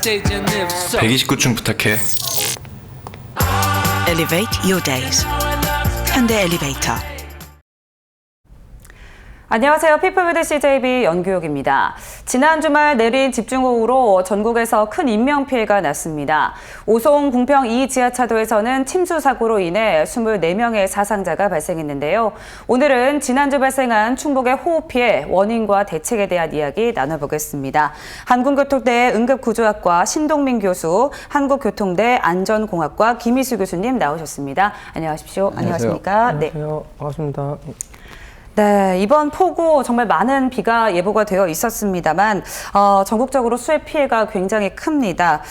129층 부탁해. Elevate your days. 현대 엘리베이터. 안녕하세요. 피플비드 CJB 연규혁입니다. 지난 주말 내린 집중호우로 전국에서 큰 인명피해가 났습니다. 오송 궁평 2 지하차도에서는 침수 사고로 인해 24명의 사상자가 발생했는데요. 오늘은 지난주 발생한 충북의 호우 피해 원인과 대책에 대한 이야기 나눠보겠습니다. 한국교통대 응급구조학과 신동민 교수, 한국교통대 안전공학과 김희수 교수님 나오셨습니다. 안녕하십시오. 안녕하십니까? 안녕하세요. 네. 반갑습니다. 네, 이번 폭우 정말 많은 비가 예보가 되어 있었습니다만 전국적으로 수해 피해가 굉장히 큽니다.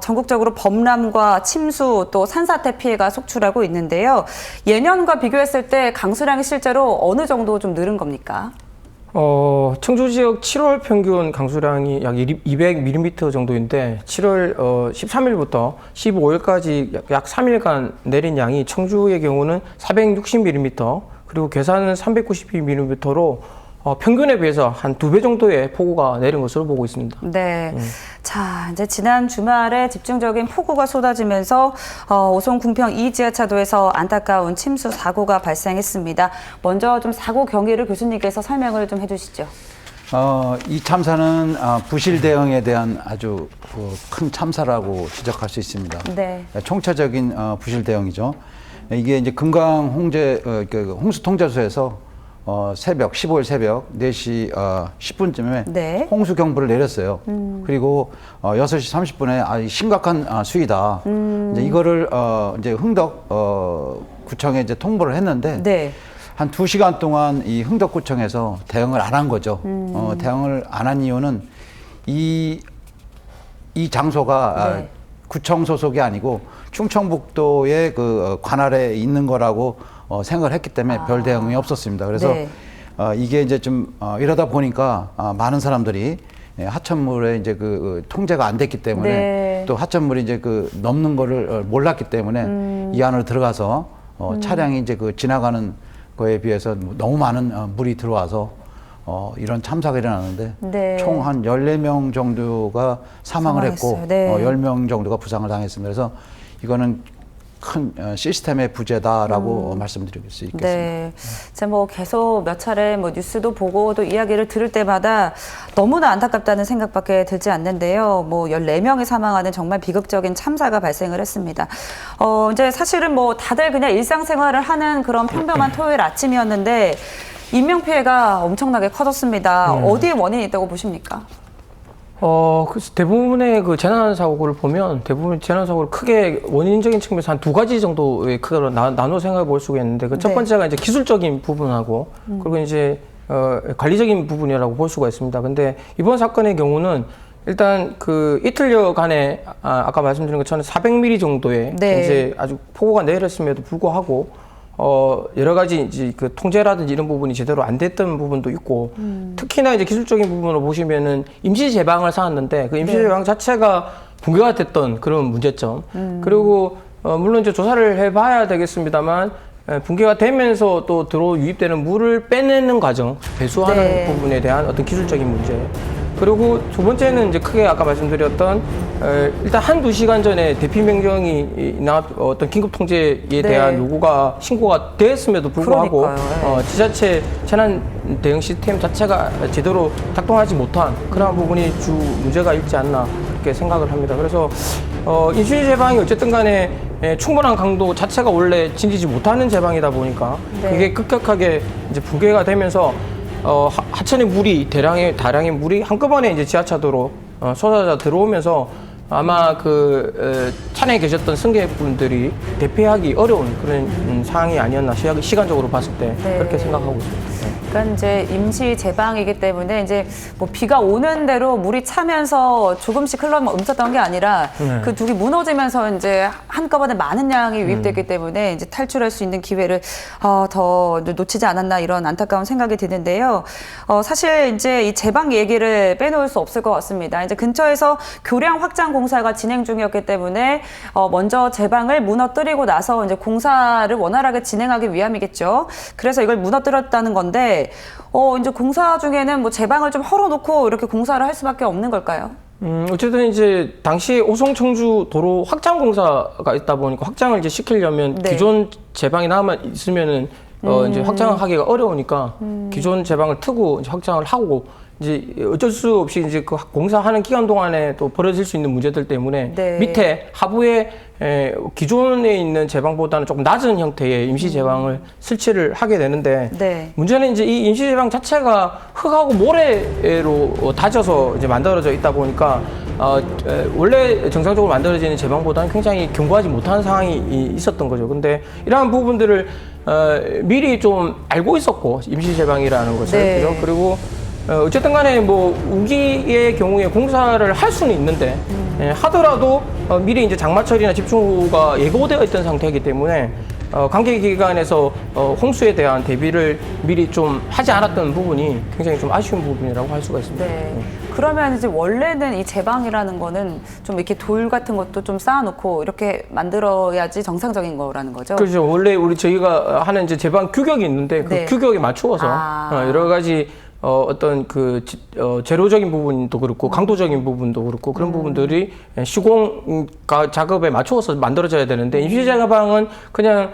전국적으로 범람과 침수 또 산사태 피해가 속출하고 있는데요. 예년과 비교했을 때 강수량이 실제로 어느 정도 좀 늘은 겁니까? 청주 지역 7월 평균 강수량이 약 200mm 정도인데 7월 13일부터 15일까지 약 3일간 내린 양이 청주의 경우는 460mm 그리고 괴산은 392mm로 평균에 비해서 한 2배 정도의 폭우가 내린 것으로 보고 있습니다. 네. 자, 이제 지난 주말에 집중적인 폭우가 쏟아지면서 오송 궁평 2 지하차도에서 안타까운 침수 사고가 발생했습니다. 먼저 좀 사고 경위를 교수님께서 설명을 좀 해주시죠. 이 참사는 부실 대응에 대한 아주 큰 참사라고 지적할 수 있습니다. 네. 총체적인 부실 대응이죠. 이게 이제 금강 홍수 통제소에서 새벽 15일 새벽 4시 10분쯤에 네. 홍수 경보를 내렸어요. 그리고 6시 30분에 심각한 수위다. 이제 이거를 이제 흥덕 구청에 이제 통보를 했는데 네. 한 2시간 동안 이 흥덕구청에서 대응을 안 한 거죠. 대응을 안 한 이유는 이 장소가 네. 구청 소속이 아니고 충청북도의 그 관할에 있는 거라고 생각을 했기 때문에 별 대응이 없었습니다. 그래서 네. 이게 이제 좀 이러다 보니까 많은 사람들이 하천물에 이제 그 통제가 안 됐기 때문에 네. 또 하천물이 이제 그 넘는 거를 몰랐기 때문에 이 안으로 들어가서 차량이 이제 그 지나가는 거에 비해서 너무 많은 물이 들어와서 이런 참사가 일어나는데 네. 총 한 14명 정도가 사망을 했고 네. 10명 정도가 부상을 당했습니다. 그래서 이거는 큰 시스템의 부재다라고 말씀드릴 수 있겠습니다. 네. 제가 뭐 계속 몇 차례 뭐 뉴스도 보고 또 이야기를 들을 때마다 너무나 안타깝다는 생각밖에 들지 않는데요. 뭐 14명이 사망하는 정말 비극적인 참사가 발생을 했습니다. 이제 사실은 뭐 다들 그냥 일상생활을 하는 그런 평범한 토요일 아침이었는데 인명피해가 엄청나게 커졌습니다. 어디에 원인이 있다고 보십니까? 대부분의 그 재난사고를 보면 대부분 재난사고를 크게 원인적인 측면에서 한 2가지 정도의 크기로 나눠 생각해 볼 수가 있는데 그 첫 네. 번째가 이제 기술적인 부분하고 그리고 이제 관리적인 부분이라고 볼 수가 있습니다. 근데 이번 사건의 경우는 일단 그 이틀여간에 아까 말씀드린 것처럼 400mm 정도의 네. 이제 아주 폭우가 내렸음에도 불구하고 여러 가지 이제 그 통제라든지 이런 부분이 제대로 안 됐던 부분도 있고 특히나 이제 기술적인 부분으로 보시면은 임시 제방을 쌓았는데 그 임시 제방 자체가 붕괴가 됐던 그런 문제점 그리고 물론 이제 조사를 해봐야 되겠습니다만 붕괴가 되면서 또 유입되는 물을 빼내는 과정 배수하는 네. 부분에 대한 어떤 기술적인 문제 그리고 두 번째는 이제 크게 아까 말씀드렸던 일단 한두 시간 전에 대피 명령이 어떤 긴급 통제에 대한 요구가 신고가 됐음에도 불구하고 지자체 재난 대응 시스템 자체가 제대로 작동하지 못한 그러한 부분이 주 문제가 있지 않나 그렇게 생각을 합니다. 그래서 인수위 제방이 어쨌든 간에 충분한 강도 자체가 원래 지니지 못하는 제방이다 보니까 그게 급격하게 이제 붕괴가 되면서 하천의 물이 다량의 물이 한꺼번에 이제 지하차도로 쏟아져 들어오면서 아마 그 차량에 계셨던 승객분들이 대피하기 어려운 그런 상황이 아니었나 시간적으로 봤을 때 그렇게 생각하고 있습니다. 그러니까 이제 임시 제방이기 때문에 이제 뭐 비가 오는 대로 물이 차면서 조금씩 흘러 멈췄던 게 아니라 그 두기 무너지면서 이제 한꺼번에 많은 양이 유입됐기 때문에 이제 탈출할 수 있는 기회를 더 놓치지 않았나 이런 안타까운 생각이 드는데요. 사실 이제 이 제방 얘기를 빼놓을 수 없을 것 같습니다. 이제 근처에서 교량 확장 공사가 진행 중이었기 때문에 먼저 제방을 무너뜨리고 나서 이제 공사를 원활하게 진행하기 위함이겠죠. 그래서 이걸 무너뜨렸다는 건데 이제 공사 중에는 뭐 제방을 좀 헐어놓고 이렇게 공사를 할 수밖에 없는 걸까요? 어쨌든 이제 당시 오송 청주 도로 확장 공사가 있다 보니까 확장을 이제 시키려면 네. 기존 제방이 남아 있으면은 이제 확장하기가 어려우니까 기존 제방을 트고 이제 확장을 하고 이제 어쩔 수 없이 이제 그 공사하는 기간 동안에 또 벌어질 수 있는 문제들 때문에 네. 밑에 하부에 기존에 있는 제방보다는 조금 낮은 형태의 임시 제방을 설치를 하게 되는데 네. 문제는 이제 이 임시 제방 자체가 흙하고 모래로 다져서 이제 만들어져 있다 보니까 원래 정상적으로 만들어지는 제방보다는 굉장히 견고하지 못한 상황이 있었던 거죠. 근데 이러한 부분들을 미리 좀 알고 있었고 임시 제방이라는 것을 네. 그죠? 그리고 어쨌든 간에 뭐 우기의 경우에 공사를 할 수는 있는데 하더라도 미리 이제 장마철이나 집중호우가 예고되어 있던 상태이기 때문에 관계 기관에서 홍수에 대한 대비를 미리 좀 하지 않았던 부분이 굉장히 좀 아쉬운 부분이라고 할 수가 있습니다. 네. 그러면 이제 원래는 이 제방이라는 거는 좀 이렇게 돌 같은 것도 좀 쌓아놓고 이렇게 만들어야지 정상적인 거라는 거죠? 그렇죠. 원래 저희가 하는 이제 제방 규격이 있는데 그 네. 규격에 맞추어서 여러 가지 어떤 그 재료적인 부분도 그렇고 강도적인 부분도 그렇고 그런 부분들이 시공 작업에 맞추어서 만들어져야 되는데 임시 제방은 그냥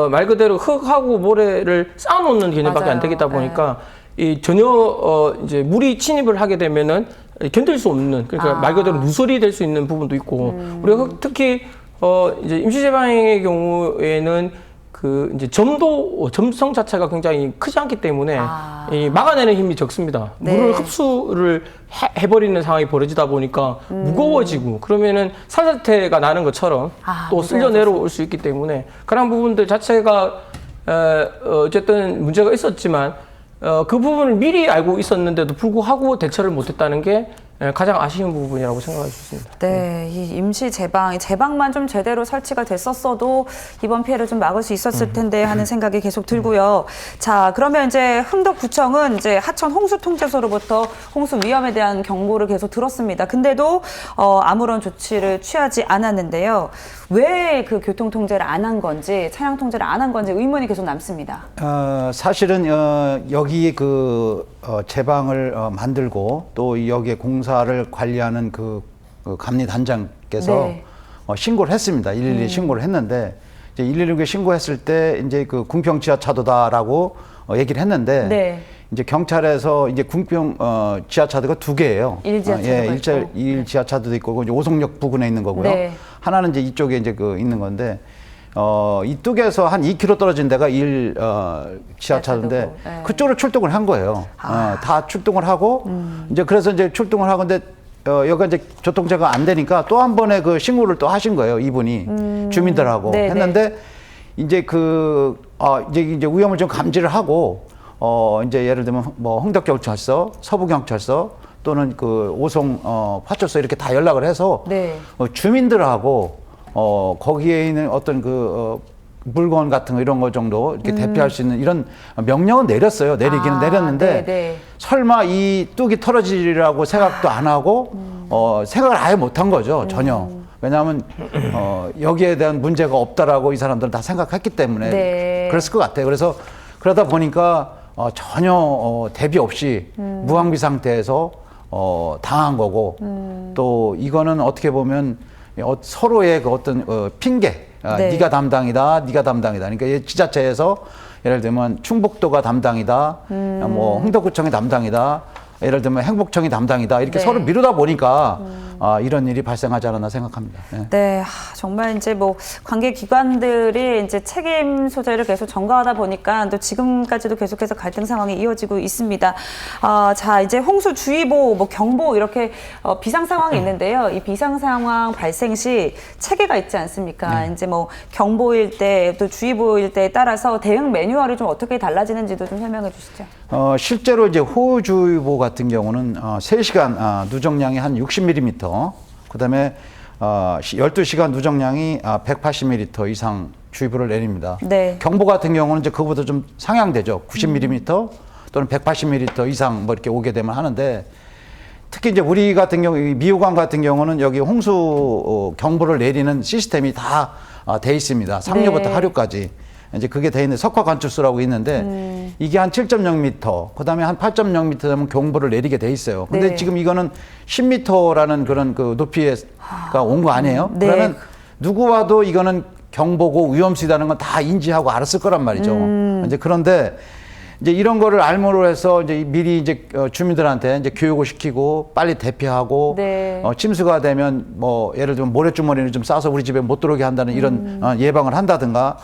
말 그대로 흙하고 모래를 쌓아놓는 개념밖에 맞아요. 안 되겠다 보니까 이 전혀 이제 물이 침입을 하게 되면은 견딜 수 없는 그러니까 말 그대로 누설이 될 수 있는 부분도 있고 우리가 특히 이제 임시 제방의 경우에는 그 이제 점성 자체가 굉장히 크지 않기 때문에 이 막아내는 힘이 적습니다. 네. 물을 흡수를 해버리는 상황이 벌어지다 보니까 무거워지고 그러면은 산사태가 나는 것처럼 또 쓸려 내려올 수 있기 때문에 그런 부분들 자체가 어쨌든 문제가 있었지만 그 부분을 미리 알고 있었는데도 불구하고 대처를 못했다는 게 가장 아쉬운 부분이라고 생각할 수 있습니다. 네, 이 임시 제방만 좀 제대로 설치가 됐었어도 이번 피해를 좀 막을 수 있었을 텐데 하는 생각이 계속 들고요. 자, 그러면 이제 흥덕구청은 이제 하천 홍수통제소로부터 홍수 위험에 대한 경고를 계속 들었습니다. 근데도 아무런 조치를 취하지 않았는데요. 왜 그 교통통제를 안 한 건지, 차량 통제를 안 한 건지 의문이 계속 남습니다. 사실은 여기 그 제방을 만들고 또 여기에 공사를 관리하는 그 감리단장께서 네. 신고를 했습니다. 112에 신고를 했는데 이제 116에 신고했을 때 이제 그 궁평 지하차도다라고 얘기를 했는데 네. 이제 경찰에서 이제 궁평 지하차도가 두 개예요. 일지하차도가 있고. 일 지하차도도 있고 이제 오송역 부근에 있는 거고요. 네. 하나는 이제 이쪽에 이제 그 있는 건데 이쪽에서 한 2km 떨어진 데가 지하차도인데 네. 그쪽으로 출동을 한 거예요. 다 출동을 하고 이제 그래서 이제 출동을 하고 근데 여기가 이제 교통체가 안 되니까 또 한 번의 그 신고를 또 하신 거예요. 이분이 주민들하고 네네. 했는데 이제 이제 위험을 좀 감지를 하고 이제 예를 들면 뭐 흥덕경찰서, 서부경찰서 또는 그 오송 파출소 이렇게 다 연락을 해서 네. 주민들하고 거기에 있는 어떤 물건 같은 거 이런 거 정도 이렇게 대피할 수 있는 이런 명령은 내렸어요. 내리기는 내렸는데 네네. 설마 이 뚝이 떨어지리라고 생각도 안 하고 생각을 아예 못한 거죠. 전혀. 왜냐하면 여기에 대한 문제가 없다라고 이 사람들은 다 생각했기 때문에 네. 그랬을 것 같아요. 그래서 그러다 보니까 전혀 대비 없이 무방비 상태에서 당한 거고 또 이거는 어떻게 보면 서로의 그 어떤 핑계 네. 네가 담당이다 네가 담당이다 그러니까 지자체에서 예를 들면 충북도가 담당이다 뭐 흥덕구청이 담당이다 예를 들면 행복청이 담당이다 이렇게 네. 서로 미루다 보니까 이런 일이 발생하지 않았나 생각합니다. 네. 네, 정말 이제 뭐 관계 기관들이 이제 책임 소재를 계속 전가하다 보니까 또 지금까지도 계속해서 갈등 상황이 이어지고 있습니다. 자, 이제 홍수주의보, 뭐 경보 이렇게 비상 상황이 있는데요. 이 비상 상황 발생 시 체계가 있지 않습니까? 이제 뭐 경보일 때 또 주의보일 때에 따라서 대응 매뉴얼이 좀 어떻게 달라지는지도 좀 설명해 주시죠. 실제로 이제 호우주의보 같은 경우는 3시간 누정량이 한 60mm, 그다음에 12시간 누정량이 180mm 이상 주의보를 내립니다. 네. 경보 같은 경우는 이제 그거보다 좀 상향되죠. 90mm 또는 180mm 이상 뭐 이렇게 오게 되면 하는데 특히 이제 우리 같은 경우 미호강 같은 경우는 여기 홍수 경보를 내리는 시스템이 다 돼 있습니다. 상류부터 네. 하류까지. 이제 그게 돼 있는 석화관측소라고 있는데 이게 한 7.0m, 그다음에 한 8.0m 되면 경보를 내리게 돼 있어요. 근데 네. 지금 이거는 10m라는 그런 그 높이가 온 거 아니에요? 네. 그러면 누구 와도 이거는 경보고 위험수다는 건 다 인지하고 알았을 거란 말이죠. 이제 그런데 이제 이런 거를 알므로 해서 이제 미리 이제 주민들한테 이제 교육을 시키고 빨리 대피하고 네. 침수가 되면 뭐 예를 들면 모래주머니를 좀 싸서 우리 집에 못 들어오게 한다는 이런 예방을 한다든가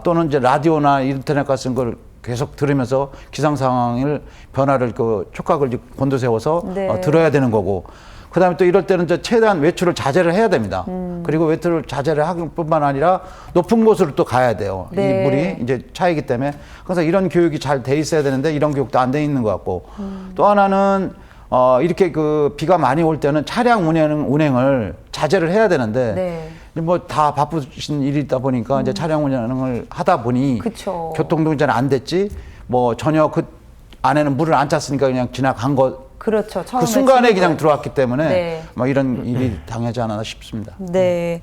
또는 이제 라디오나 인터넷 같은 걸 계속 들으면서 기상 상황을 변화를 그 촉각을 곤두세워서 네. 들어야 되는 거고. 그다음에 또 이럴 때는 이제 최대한 외출을 자제를 해야 됩니다. 그리고 외출을 자제를 하기 뿐만 아니라 높은 곳으로 또 가야 돼요. 네. 이 물이 이제 차이기 때문에. 그래서 이런 교육이 잘 돼 있어야 되는데 이런 교육도 안 돼 있는 것 같고. 또 하나는 이렇게 그 비가 많이 올 때는 차량 운행을 자제를 해야 되는데 네. 뭐 다 바쁘신 일이다 보니까 이제 차량 운행을 하다 보니 그쵸. 교통정체는 안 됐지. 뭐 전혀 그 안에는 물을 안 찼으니까 그냥 지나간 것. 그렇죠. 처음에 그 순간에 치는 그냥 거예요. 들어왔기 때문에 네. 뭐 이런 일이 당하지 않았나 싶습니다. 네.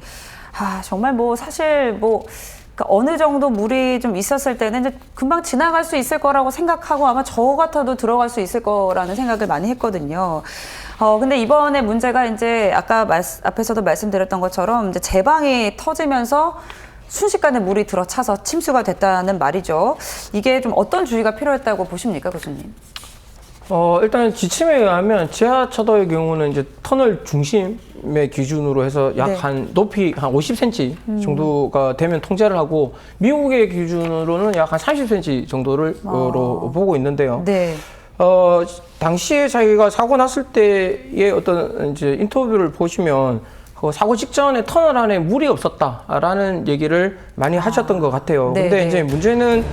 정말 뭐 사실 뭐 그러니까 어느 정도 물이 좀 있었을 때는 이제 금방 지나갈 수 있을 거라고 생각하고 아마 저 같아도 들어갈 수 있을 거라는 생각을 많이 했거든요. 근데 이번에 문제가 이제 아까 앞에서도 말씀드렸던 것처럼 이제 제방이 터지면서 순식간에 물이 들어차서 침수가 됐다는 말이죠. 이게 좀 어떤 주의가 필요했다고 보십니까, 교수님? 일단 지침에 의하면 지하차도의 경우는 이제 터널 중심의 기준으로 해서 약 네. 한 높이 한 50cm 정도가 되면 통제를 하고 미국의 기준으로는 약 한 30cm 정도를 로 보고 있는데요. 네. 당시에 자기가 사고 났을 때의 어떤 이제 인터뷰를 보시면 그 사고 직전에 터널 안에 물이 없었다라는 얘기를 많이 하셨던 것 같아요. 네, 근데 네. 이제 문제는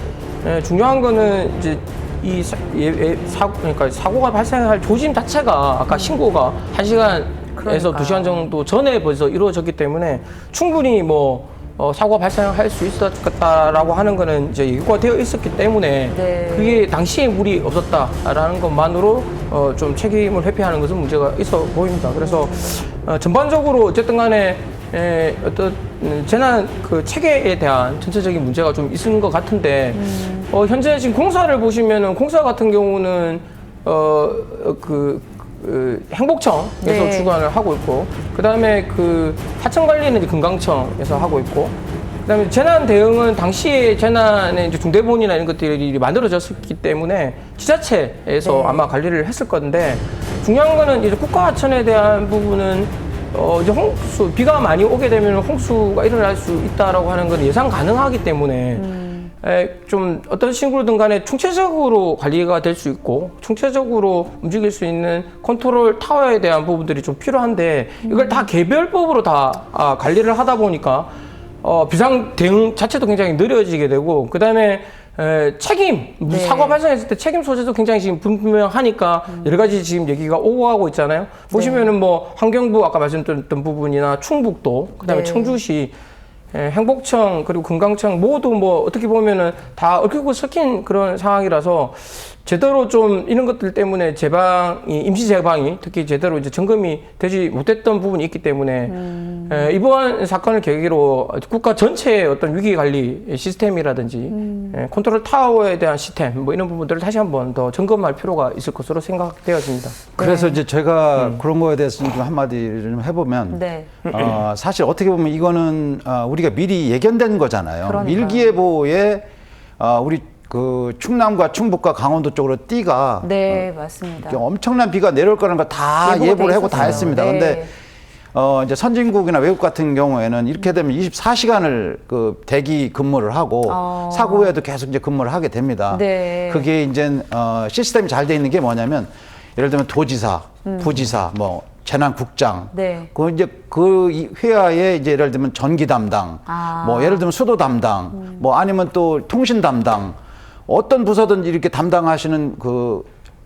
중요한 거는 이제 그러니까 사고가 발생할 조짐 자체가 아까 신고가 1시간에서 그러니까요. 2시간 정도 전에 벌써 이루어졌기 때문에 충분히 뭐 사고가 발생할 수 있었다라고 하는 거는 이제 예고가 되어 있었기 때문에 네. 그게 당시에 물이 없었다라는 것만으로 좀 책임을 회피하는 것은 문제가 있어 보입니다. 그래서 전반적으로 어쨌든 간에 어떤 재난 그 체계에 대한 전체적인 문제가 좀 있는 것 같은데 현재 지금 공사를 보시면은 공사 같은 경우는 행복청에서 네. 주관을 하고 있고 그다음에 그 하천 관리는 이제 금강청에서 하고 있고 그다음에 재난 대응은 당시에 재난의 이제 중대본이나 이런 것들이 만들어졌기 때문에 지자체에서 네. 아마 관리를 했을 건데 중요한 거는 이제 국가하천에 대한 부분은 이제 비가 많이 오게 되면 홍수가 일어날 수 있다라고 하는 건 예상 가능하기 때문에 좀 어떤 식으로든 간에 총체적으로 관리가 될 수 있고 총체적으로 움직일 수 있는 컨트롤 타워에 대한 부분들이 좀 필요한데 이걸 다 개별법으로 다 관리를 하다 보니까 비상 대응 자체도 굉장히 느려지게 되고 그다음에 책임, 네. 사고 발생했을 때 책임 소재도 굉장히 지금 불분명하니까 여러 가지 지금 얘기가 오고 가고 있잖아요. 보시면은 뭐 환경부 아까 말씀드렸던 부분이나 충북도 그다음에 네. 청주시 행복청 그리고 금강청 모두 뭐 어떻게 보면은 다 얽히고 섞인 그런 상황이라서 제대로 좀 이런 것들 때문에 임시 제방이 특히 제대로 이제 점검이 되지 못했던 부분이 있기 때문에 이번 사건을 계기로 국가 전체의 어떤 위기 관리 시스템이라든지 컨트롤 타워에 대한 시스템 뭐 이런 부분들을 다시 한번 더 점검할 필요가 있을 것으로 생각되어집니다. 그래서 이제 제가 그런 거에 대해서 좀 한마디를 좀 해보면 네. 사실 어떻게 보면 이거는 우리가 미리 예견된 거잖아요. 그러니까요. 일기예보에 우리 그 충남과 충북과 강원도 쪽으로 띠가 네, 맞습니다. 엄청난 비가 내려올 거라는 걸 다 예보가 예보를 돼 하고 다 있었어요. 했습니다. 네. 근데 이제 선진국이나 외국 같은 경우에는 이렇게 되면 24시간을 그 대기 근무를 하고 사고 후에도 계속 이제 근무를 하게 됩니다. 네. 그게 이제 시스템이 잘 돼 있는 게 뭐냐면 예를 들면 도지사, 부지사, 뭐 재난국장, 네. 이제 그 회화에 이제 예를 들면 전기 담당, 뭐 예를 들면 수도 담당, 뭐 아니면 또 통신 담당, 어떤 부서든지 이렇게 담당하시는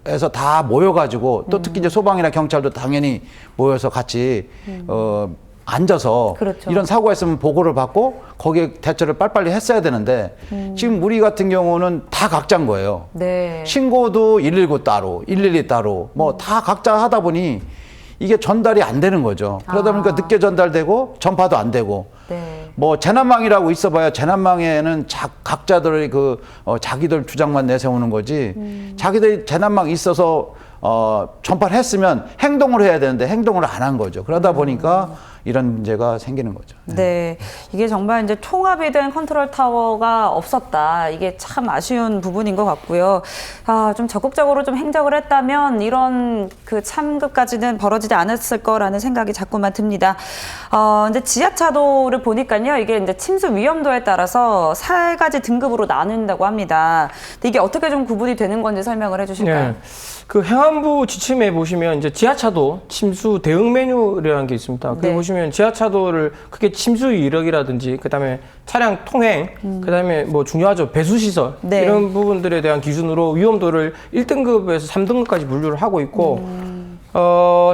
에서 다 모여가지고 또 특히 이제 소방이나 경찰도 당연히 모여서 같이 앉아서 그렇죠. 이런 사고가 있으면 보고를 받고 거기에 대처를 빨리빨리 했어야 되는데 지금 우리 같은 경우는 다 각자인 거예요. 네. 신고도 119 따로, 112 따로 뭐 다 각자 하다 보니 이게 전달이 안 되는 거죠. 그러다 보니까 늦게 전달되고 전파도 안 되고 네. 뭐 재난망이라고 있어봐야 재난망에는 각자들의 자기들 주장만 내세우는 거지. 자기들이 재난망 있어서 전파했으면 행동을 해야 되는데 행동을 안 한 거죠. 그러다 보니까 이런 문제가 생기는 거죠. 네. 이게 정말 이제 통합이 된 컨트롤 타워가 없었다. 이게 참 아쉬운 부분인 것 같고요. 좀 적극적으로 좀 행적을 했다면 이런 그 참급까지는 벌어지지 않았을 거라는 생각이 자꾸만 듭니다. 이제 지하차도를 보니까요. 이게 이제 침수 위험도에 따라서 4가지 등급으로 나눈다고 합니다. 근데 이게 어떻게 좀 구분이 되는 건지 설명을 해주실까요? 네. 그 행안부 지침에 보시면 이제 지하차도 침수 대응 매뉴얼이라는 게 있습니다. 거기 네. 보시면 지하차도를 크게 침수 이력이라든지 그다음에 차량 통행, 그다음에 뭐 중요하죠 배수 시설 네. 이런 부분들에 대한 기준으로 위험도를 1등급에서 3등급까지 분류를 하고 있고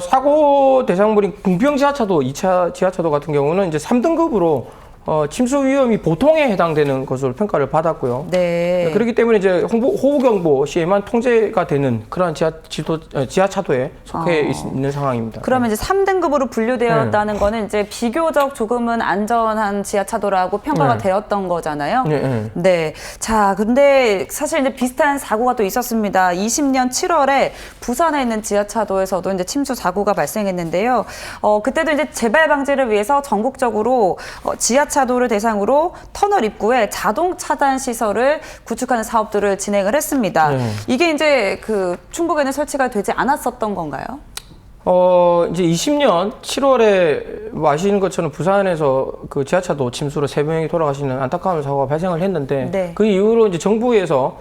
사고 대상물인 궁평 지하차도, 2차 지하차도 같은 경우는 이제 3등급으로 침수 위험이 보통에 해당되는 것으로 평가를 받았고요. 네. 그렇기 때문에 이제 호우경보 시에만 통제가 되는 그러한 지하차도에 속해 있는 상황입니다. 그러면 이제 3등급으로 분류되었다는 거는 이제 비교적 조금은 안전한 지하차도라고 평가가 되었던 거잖아요. 네. 자, 근데 사실 이제 비슷한 사고가 또 있었습니다. 20년 7월에 부산에 있는 지하차도에서도 이제 침수 사고가 발생했는데요. 그때도 이제 재발 방지를 위해서 전국적으로 지하차도를 대상으로 터널 입구에 자동 차단 시설을 구축하는 사업들을 진행을 했습니다. 이게 이제 그 충북에는 설치가 되지 않았었던 건가요? 이제 20년 7월에 아시는 것처럼 부산에서 그 지하차도 침수로 3명이 돌아가시는 안타까운 사고가 발생을 했는데 네. 그 이후로 이제 정부에서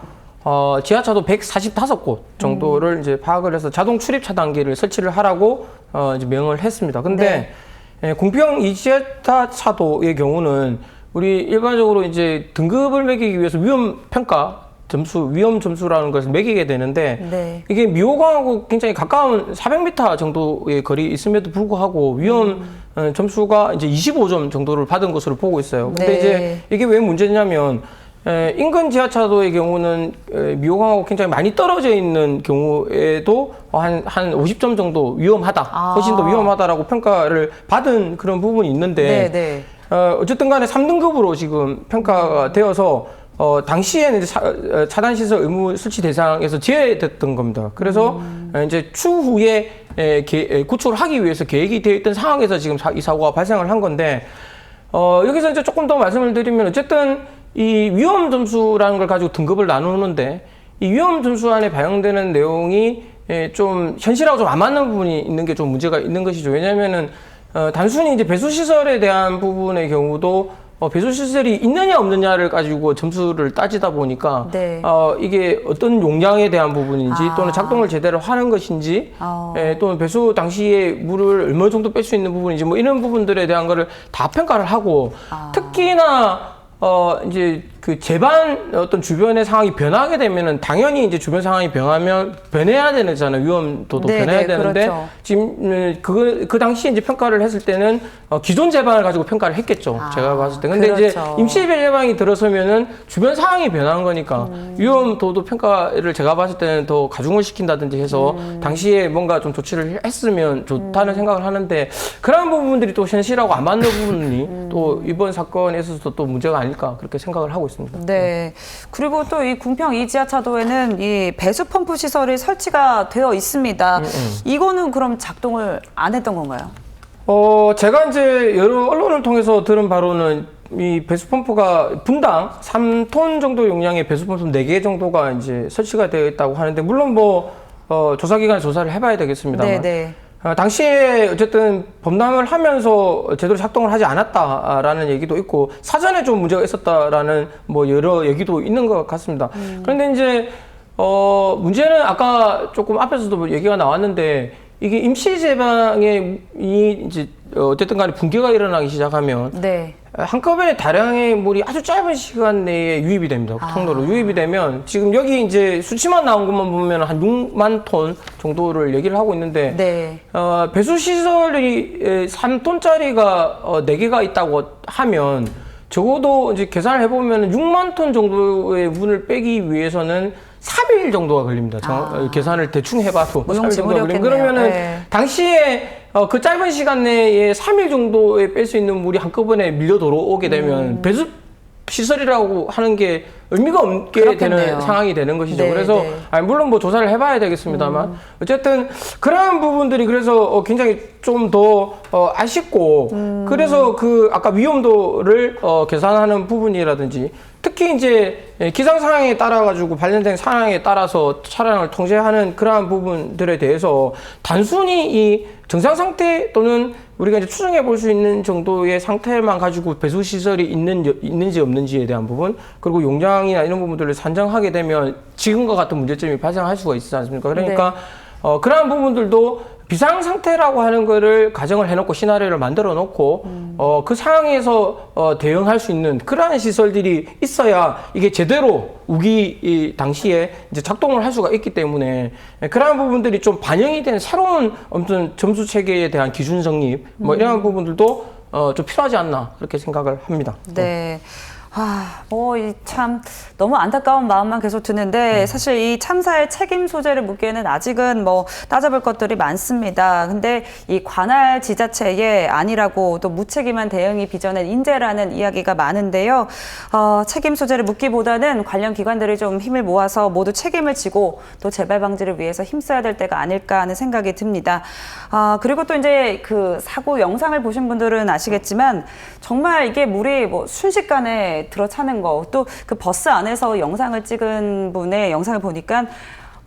지하차도 145곳 정도를 이제 파악을 해서 자동 출입 차단기를 설치를 하라고 이제 명을 했습니다. 근데 궁평 2지하차도의 경우는 우리 일반적으로 이제 등급을 매기기 위해서 위험 평가 점수, 위험 점수라는 것을 매기게 되는데 이게 미호강하고 굉장히 가까운 400m 정도의 거리 있음에도 불구하고 위험 점수가 이제 25점 정도를 받은 것으로 보고 있어요. 근데 이제 이게 왜 문제냐면 인근 지하차도의 경우는 미호강하고 굉장히 많이 떨어져 있는 경우에도 한 50점 정도 위험하다, 훨씬 더 위험하다라고 평가를 받은 그런 부분이 있는데 어쨌든 간에 3등급으로 지금 평가가 되어서 당시에는 이제 차단시설 의무 설치 대상에서 제외됐던 겁니다. 그래서 이제 추후에 구축을 하기 위해서 계획이 되어 있던 상황에서 지금 이 사고가 발생을 한 건데 여기서 이제 조금 더 말씀을 드리면 어쨌든 이 위험 점수라는 걸 가지고 등급을 나누는데 이 위험 점수 안에 반영되는 내용이 좀 현실하고 좀 안 맞는 부분이 있는 게 좀 문제가 있는 것이죠. 왜냐하면은 단순히 이제 배수 시설에 대한 부분의 경우도 배수 시설이 있느냐 없느냐를 가지고 점수를 따지다 보니까 이게 어떤 용량에 대한 부분인지 또는 작동을 제대로 하는 것인지 또는 배수 당시에 물을 얼마 정도 뺄 수 있는 부분인지 뭐 이런 부분들에 대한 거를 다 평가를 하고 특히나 이제 그 재반 어떤 주변의 상황이 변하게 되면은 당연히 이제 주변 상황이 변해야 되잖아요. 위험도도 변해야 되는데 그렇죠. 지금 그 당시에 이제 평가를 했을 때는 기존 재반을 가지고 평가를 했겠죠. 제가 봤을 때. 근데 그렇죠. 이제 임시 재반이 들어서면은 주변 상황이 변하는 거니까 위험도도 평가를 제가 봤을 때는 더 가중을 시킨다든지 해서 당시에 뭔가 좀 조치를 했으면 좋다는 생각을 하는데 그런 부분들이 또 현실하고 안 맞는 부분이 또 이번 사건에 있어서 또 문제가 아닐까 그렇게 생각을 하고 있습니다. 네. 그리고 또 이 궁평 2지하차도에는 이 배수 펌프 시설이 설치가 되어 있습니다. 이거는 그럼 작동을 안 했던 건가요? 제가 이제 여러 언론을 통해서 들은 바로는 이 배수 펌프가 분당 3톤 정도 용량의 배수 펌프 4개 정도가 이제 설치가 되어 있다고 하는데 물론 뭐 조사기관에 조사를 해봐야 되겠습니다만. 당시에 어쨌든 범람을 하면서 제대로 작동을 하지 않았다라는 얘기도 있고 사전에 좀 문제가 있었다라는 뭐 여러 얘기도 있는 것 같습니다. 그런데 이제 문제는 아까 조금 앞에서도 얘기가 나왔는데 이게 임시 제방에 이제 어쨌든 간에 붕괴가 일어나기 시작하면 한꺼번에 다량의 물이 아주 짧은 시간 내에 유입이 됩니다. 통로로 유입이 되면 지금 여기 이제 수치만 나온 것만 보면 한 6만 톤 정도를 얘기를 하고 있는데 배수 시설이 3톤짜리가 4개가 있다고 하면 적어도 이제 계산을 해보면 6만 톤 정도의 물을 빼기 위해서는 3일 정도가 걸립니다. 계산을 대충 해봐도 3일 정도가 걸립니다. 그러면은 당시에 그 짧은 시간 내에 3일 정도에 뺄 수 있는 물이 한꺼번에 밀려 들어오게 되면 배수 시설이라고 하는 게 의미가 없게 그렇겠네요. 되는 상황이 되는 것이죠. 네, 그래서 네. 아니, 물론 뭐 조사를 해봐야 되겠습니다만 어쨌든 그러한 부분들이 그래서 굉장히 좀 더 아쉽고 그래서 그 아까 위험도를 계산하는 부분이라든지 특히 이제 기상 상황에 따라 가지고 발생된 상황에 따라서 차량을 통제하는 그러한 부분들에 대해서 단순히 이 정상 상태 또는 우리가 이제 추정해 볼 수 있는 정도의 상태만 가지고 배수 시설이 있는지 없는지에 대한 부분 그리고 용량이나 이런 부분들을 산정하게 되면 지금과 같은 문제점이 발생할 수가 있지 않습니까? 그러니까 그러한 부분들도 비상 상태라고 하는 거를 가정을 해놓고 시나리오를 만들어 놓고 그 상황에서 대응할 수 있는 그러한 시설들이 있어야 이게 제대로 우기 당시에 이제 작동을 할 수가 있기 때문에 그러한 부분들이 좀 반영이 된 새로운 아무튼 점수 체계에 대한 기준 성립 뭐 이런 부분들도 좀 필요하지 않나 그렇게 생각을 합니다. 네. 참 너무 안타까운 마음만 계속 드는데 사실 이 참사의 책임 소재를 묻기에는 아직은 뭐 따져볼 것들이 많습니다. 근데 이 관할 지자체의 아니라고 또 무책임한 대응이 빚어낸 인재라는 이야기가 많은데요. 책임 소재를 묻기보다는 관련 기관들이 좀 힘을 모아서 모두 책임을 지고 또 재발 방지를 위해서 힘써야 될 때가 아닐까 하는 생각이 듭니다. 그리고 또 이제 그 사고 영상을 보신 분들은 아시겠지만 정말 이게 물이 뭐 순식간에 들어차는 거, 또 그 버스 안에서 영상을 찍은 분의 영상을 보니까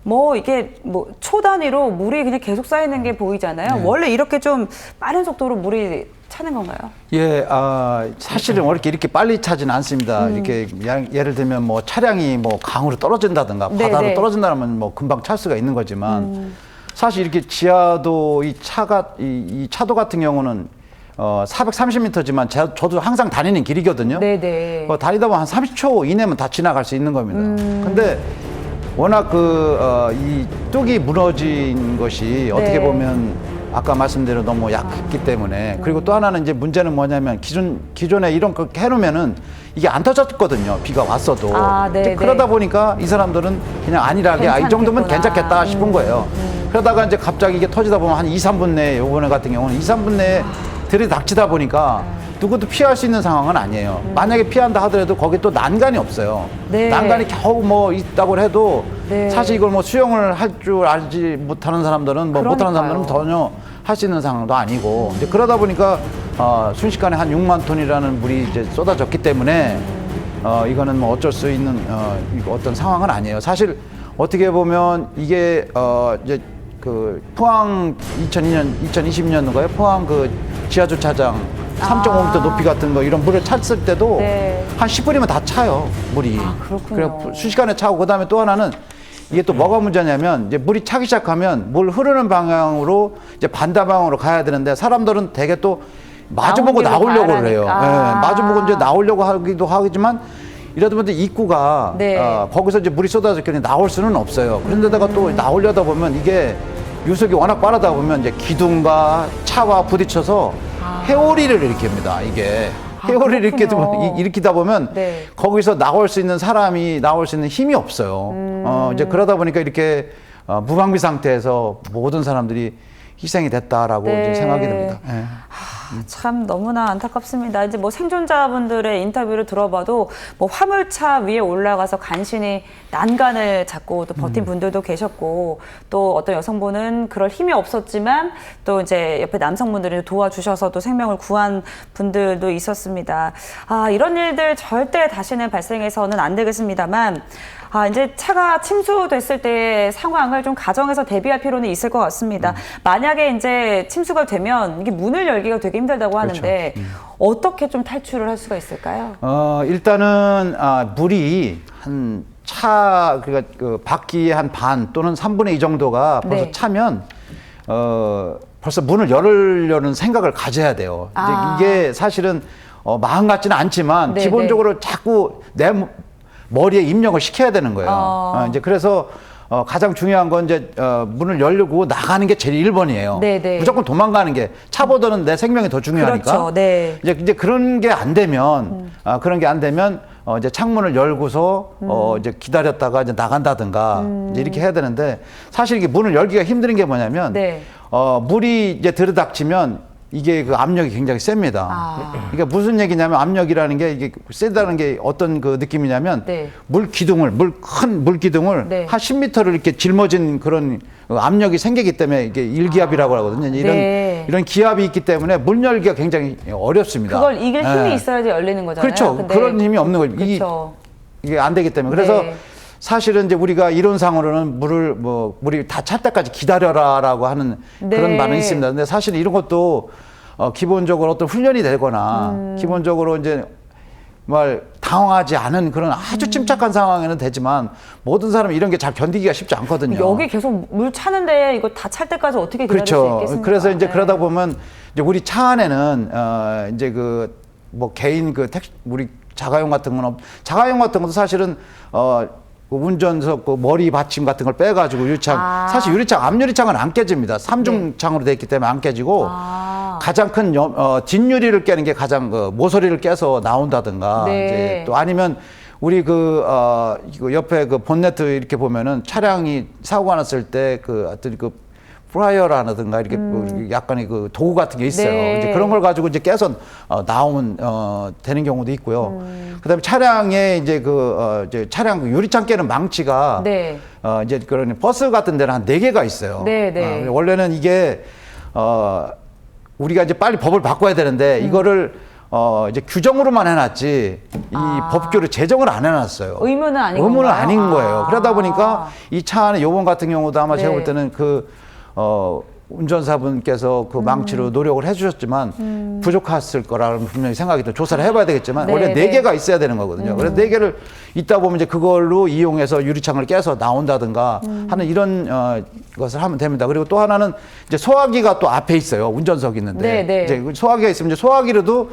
뭐 이게 뭐 초 단위로 물이 그냥 계속 쌓이는 게 보이잖아요. 네. 원래 이렇게 좀 빠른 속도로 물이 차는 건가요? 예, 사실은 이렇게 빨리 차지는 않습니다. 이렇게 예를 들면 뭐 차량이 뭐 강으로 떨어진다든가 네, 바다로 네. 떨어진다면 뭐 금방 찰 수가 있는 거지만 사실 이렇게 지하도 이 차도 같은 경우는 430m지만 저도 항상 다니는 길이거든요. 네네. 다니다 보면 한 30초 이내면 다 지나갈 수 있는 겁니다. 근데 워낙 이 뚝이 무너진 것이 어떻게 보면 아까 말씀대로 너무 약했기 때문에 그리고 또 하나는 이제 문제는 뭐냐면 기존에 이런 거 해놓으면은 이게 안 터졌거든요. 비가 왔어도. 네, 그러다 보니까 이 사람들은 그냥 안일하게 이 정도면 괜찮겠다 싶은 거예요. 그러다가 이제 갑자기 이게 터지다 보면 한 2, 3분 내에 요번에 같은 경우는 2, 3분 내에 들이닥치다 보니까 누구도 피할 수 있는 상황은 아니에요. 만약에 피한다 하더라도 거기 또 난간이 없어요. 네. 난간이 겨우 뭐 있다고 해도 네. 사실 이걸 뭐 수영을 할 줄 알지 못하는 사람들은 뭐 못하는 사람들은 전혀 할 수 있는 상황도 아니고 이제 그러다 보니까 순식간에 한 6만 톤이라는 물이 이제 쏟아졌기 때문에 이거는 뭐 어쩔 수 있는 어떤 상황은 아니에요. 사실 어떻게 보면 이게 이제 그 포항 2020년도가요? 포항 그 지하주차장 3.5m 높이 같은 거 이런 물을 찼을 때도 한 10분이면 다 차요, 물이. 그렇군요. 그래 순식간에 차고 그다음에 또 하나는 이게 또 뭐가 문제냐면 이제 물이 차기 시작하면 물 흐르는 방향으로 이제 반대방향으로 가야 되는데 사람들은 되게 또 마주보고 나오려고 해요. 마주보고 이제 나오려고 하기도 하지만 이러다 보면 입구가 거기서 이제 물이 쏟아졌기 때문에 나올 수는 없어요. 그런데다가 또 나오려다 보면 이게 유속이 워낙 빠르다 보면 이제 기둥과 차와 부딪혀서 회오리를 일으킵니다. 이게 회오리를 일으키다 보면 거기서 나올 수 있는 사람이 나올 수 있는 힘이 없어요. 이제 그러다 보니까 이렇게 무방비 상태에서 모든 사람들이 희생이 됐다라고 이제 생각이 듭니다. 네. 참 너무나 안타깝습니다. 이제 뭐 생존자분들의 인터뷰를 들어봐도 뭐 화물차 위에 올라가서 간신히 난간을 잡고 또 버틴 분들도 계셨고 또 어떤 여성분은 그럴 힘이 없었지만 또 이제 옆에 남성분들이 도와주셔서 또 생명을 구한 분들도 있었습니다. 이런 일들 절대 다시는 발생해서는 안 되겠습니다만 이제 차가 침수됐을 때의 상황을 좀 가정에서 대비할 필요는 있을 것 같습니다. 만약에 이제 침수가 되면 이게 문을 열기가 되게 힘들다고 하는데 어떻게 좀 탈출을 할 수가 있을까요? 일단은 물이 한 그러니까 그 바퀴의 한 반 또는 3분의 2 정도가 벌써 차면 벌써 문을 열으려는 생각을 가져야 돼요. 이제 이게 사실은 마음 같지는 않지만 기본적으로 자꾸 내 머리에 입력을 시켜야 되는 거예요. 이제 그래서 가장 중요한 건 이제 문을 열고 나가는 게 제일 1번이에요. 무조건 도망가는 게 차보다는 내 생명이 더 중요하니까. 그렇죠. 이제 그런 게 안 되면 이제 창문을 열고서 이제 기다렸다가 이제 나간다든가 이제 이렇게 해야 되는데 사실 이게 문을 열기가 힘든 게 뭐냐면 네. 물이 이제 들이닥치면 이게 그 압력이 굉장히 셉니다. 그러니까 무슨 얘기냐면 압력이라는 게 이게 세다는 게 어떤 그 느낌이냐면 네. 큰 물기둥을 네. 한 10m를 이렇게 짊어진 그런 압력이 생기기 때문에 이게 일기압이라고 하거든요. 이런 기압이 있기 때문에 문 열기가 굉장히 어렵습니다. 그걸 이길 힘이 네. 있어야지 열리는 거잖아요. 그렇죠. 근데 그런 힘이 없는 거죠. 그렇죠. 이게 안 되기 때문에. 그래서 네. 사실은 이제 우리가 이론상으로는 물이 다 찰 때까지 기다려라라고 하는 네. 그런 말은 있습니다. 근데 사실 이런 것도 기본적으로 어떤 훈련이 되거나 기본적으로 이제 당황하지 않은 그런 아주 침착한 상황에는 되지만 모든 사람이 이런 게 잘 견디기가 쉽지 않거든요. 여기 계속 물 차는데 이거 다 찰 때까지 어떻게 기다릴 수 그렇죠. 있겠습니까? 그래서 이제 네. 그러다 보면 이제 우리 차 안에는 이제 그 개인 우리 자가용 같은 자가용 같은 것도 사실은 그 운전석 그 머리 받침 같은 걸 빼가지고 유리창 사실 앞유리창은 안 깨집니다. 삼중창으로 되어 있기 때문에 안 깨지고 가장 큰 뒷유리를 깨는 게 가장 모서리를 깨서 나온다든가 네. 이제 또 아니면 우리 이거 옆에 그 본네트 이렇게 보면은 차량이 사고가 났을 때 어떤 프라이어라든가 이렇게 약간의 그 도구 같은 게 있어요. 네. 이제 그런 걸 가지고 이제 깨서 되는 경우도 있고요. 그다음에 차량에 이제 이제 차량 유리창 깨는 망치가 네. 이제 그런 버스 같은 데는 한 4개가 있어요. 네, 네. 원래는 이게 우리가 이제 빨리 법을 바꿔야 되는데 이거를 이제 규정으로만 해놨지 이 법규를 제정을 안 해놨어요. 의무는 아니고 의무는 아닌 거예요. 그러다 보니까 이 차 안에 요번 같은 경우도 아마 제가 네. 볼 때는 운전사분께서 그 망치로 노력을 해주셨지만 부족했을 거라는 분명히 생각이 또 조사를 해봐야 되겠지만 네, 원래 네. 4개가 있어야 되는 거거든요. 그래서 4개를 있다 보면 이제 그걸로 이용해서 유리창을 깨서 나온다든가 하는 이런 것을 하면 됩니다. 그리고 또 하나는 이제 소화기가 또 앞에 있어요. 운전석이 있는데 네, 네. 이제 소화기가 있으면 이제 소화기로도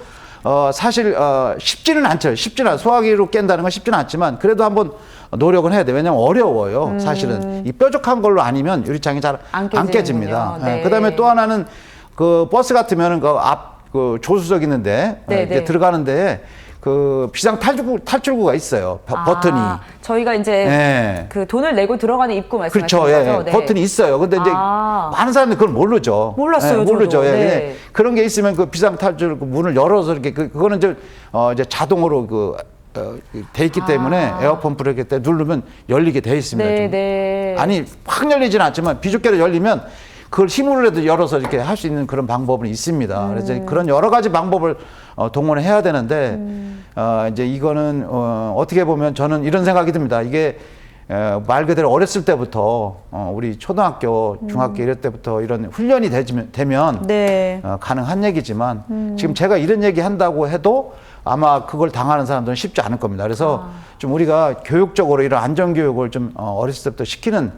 사실 쉽지는 않죠. 소화기로 깬다는 건 쉽지는 않지만 그래도 한번 노력은 해야 돼요. 왜냐하면 어려워요. 사실은 이 뾰족한 걸로 아니면 유리창이 잘 안 깨집니다. 네. 그다음에 또 하나는 그 버스 같으면은 그 조수석 있는데 네, 이제 네. 들어가는데 그 비상 탈출구가 있어요. 버튼이. 저희가 이제 네. 그 돈을 내고 들어가는 입구 말씀하시는 그렇죠. 예, 거죠? 네. 버튼이 있어요. 근데 이제 많은 사람들이 그걸 모르죠. 몰랐어요, 모르죠. 저도. 예. 네. 근데 그런 게 있으면 그 비상 탈출 문을 열어서 이렇게 그거는 이제 자동으로 돼 있기 때문에 에어펌프를 이렇게 누르면 열리게 돼 있습니다. 네, 좀. 네. 아니 확 열리지는 않지만 비좁게로 열리면 그걸 힘으로라도 열어서 이렇게 할 수 있는 그런 방법은 있습니다. 그래서 그런 여러 가지 방법을 동원해야 되는데 이제 이거는 어떻게 보면 저는 이런 생각이 듭니다. 이게 말 그대로 어렸을 때부터 우리 초등학교, 중학교 이럴 때부터 이런 훈련이 되면 네. 가능한 얘기지만 지금 제가 이런 얘기 한다고 해도 아마 그걸 당하는 사람들은 쉽지 않을 겁니다. 그래서 좀 우리가 교육적으로 이런 안전교육을 좀 어렸을 때부터 시키는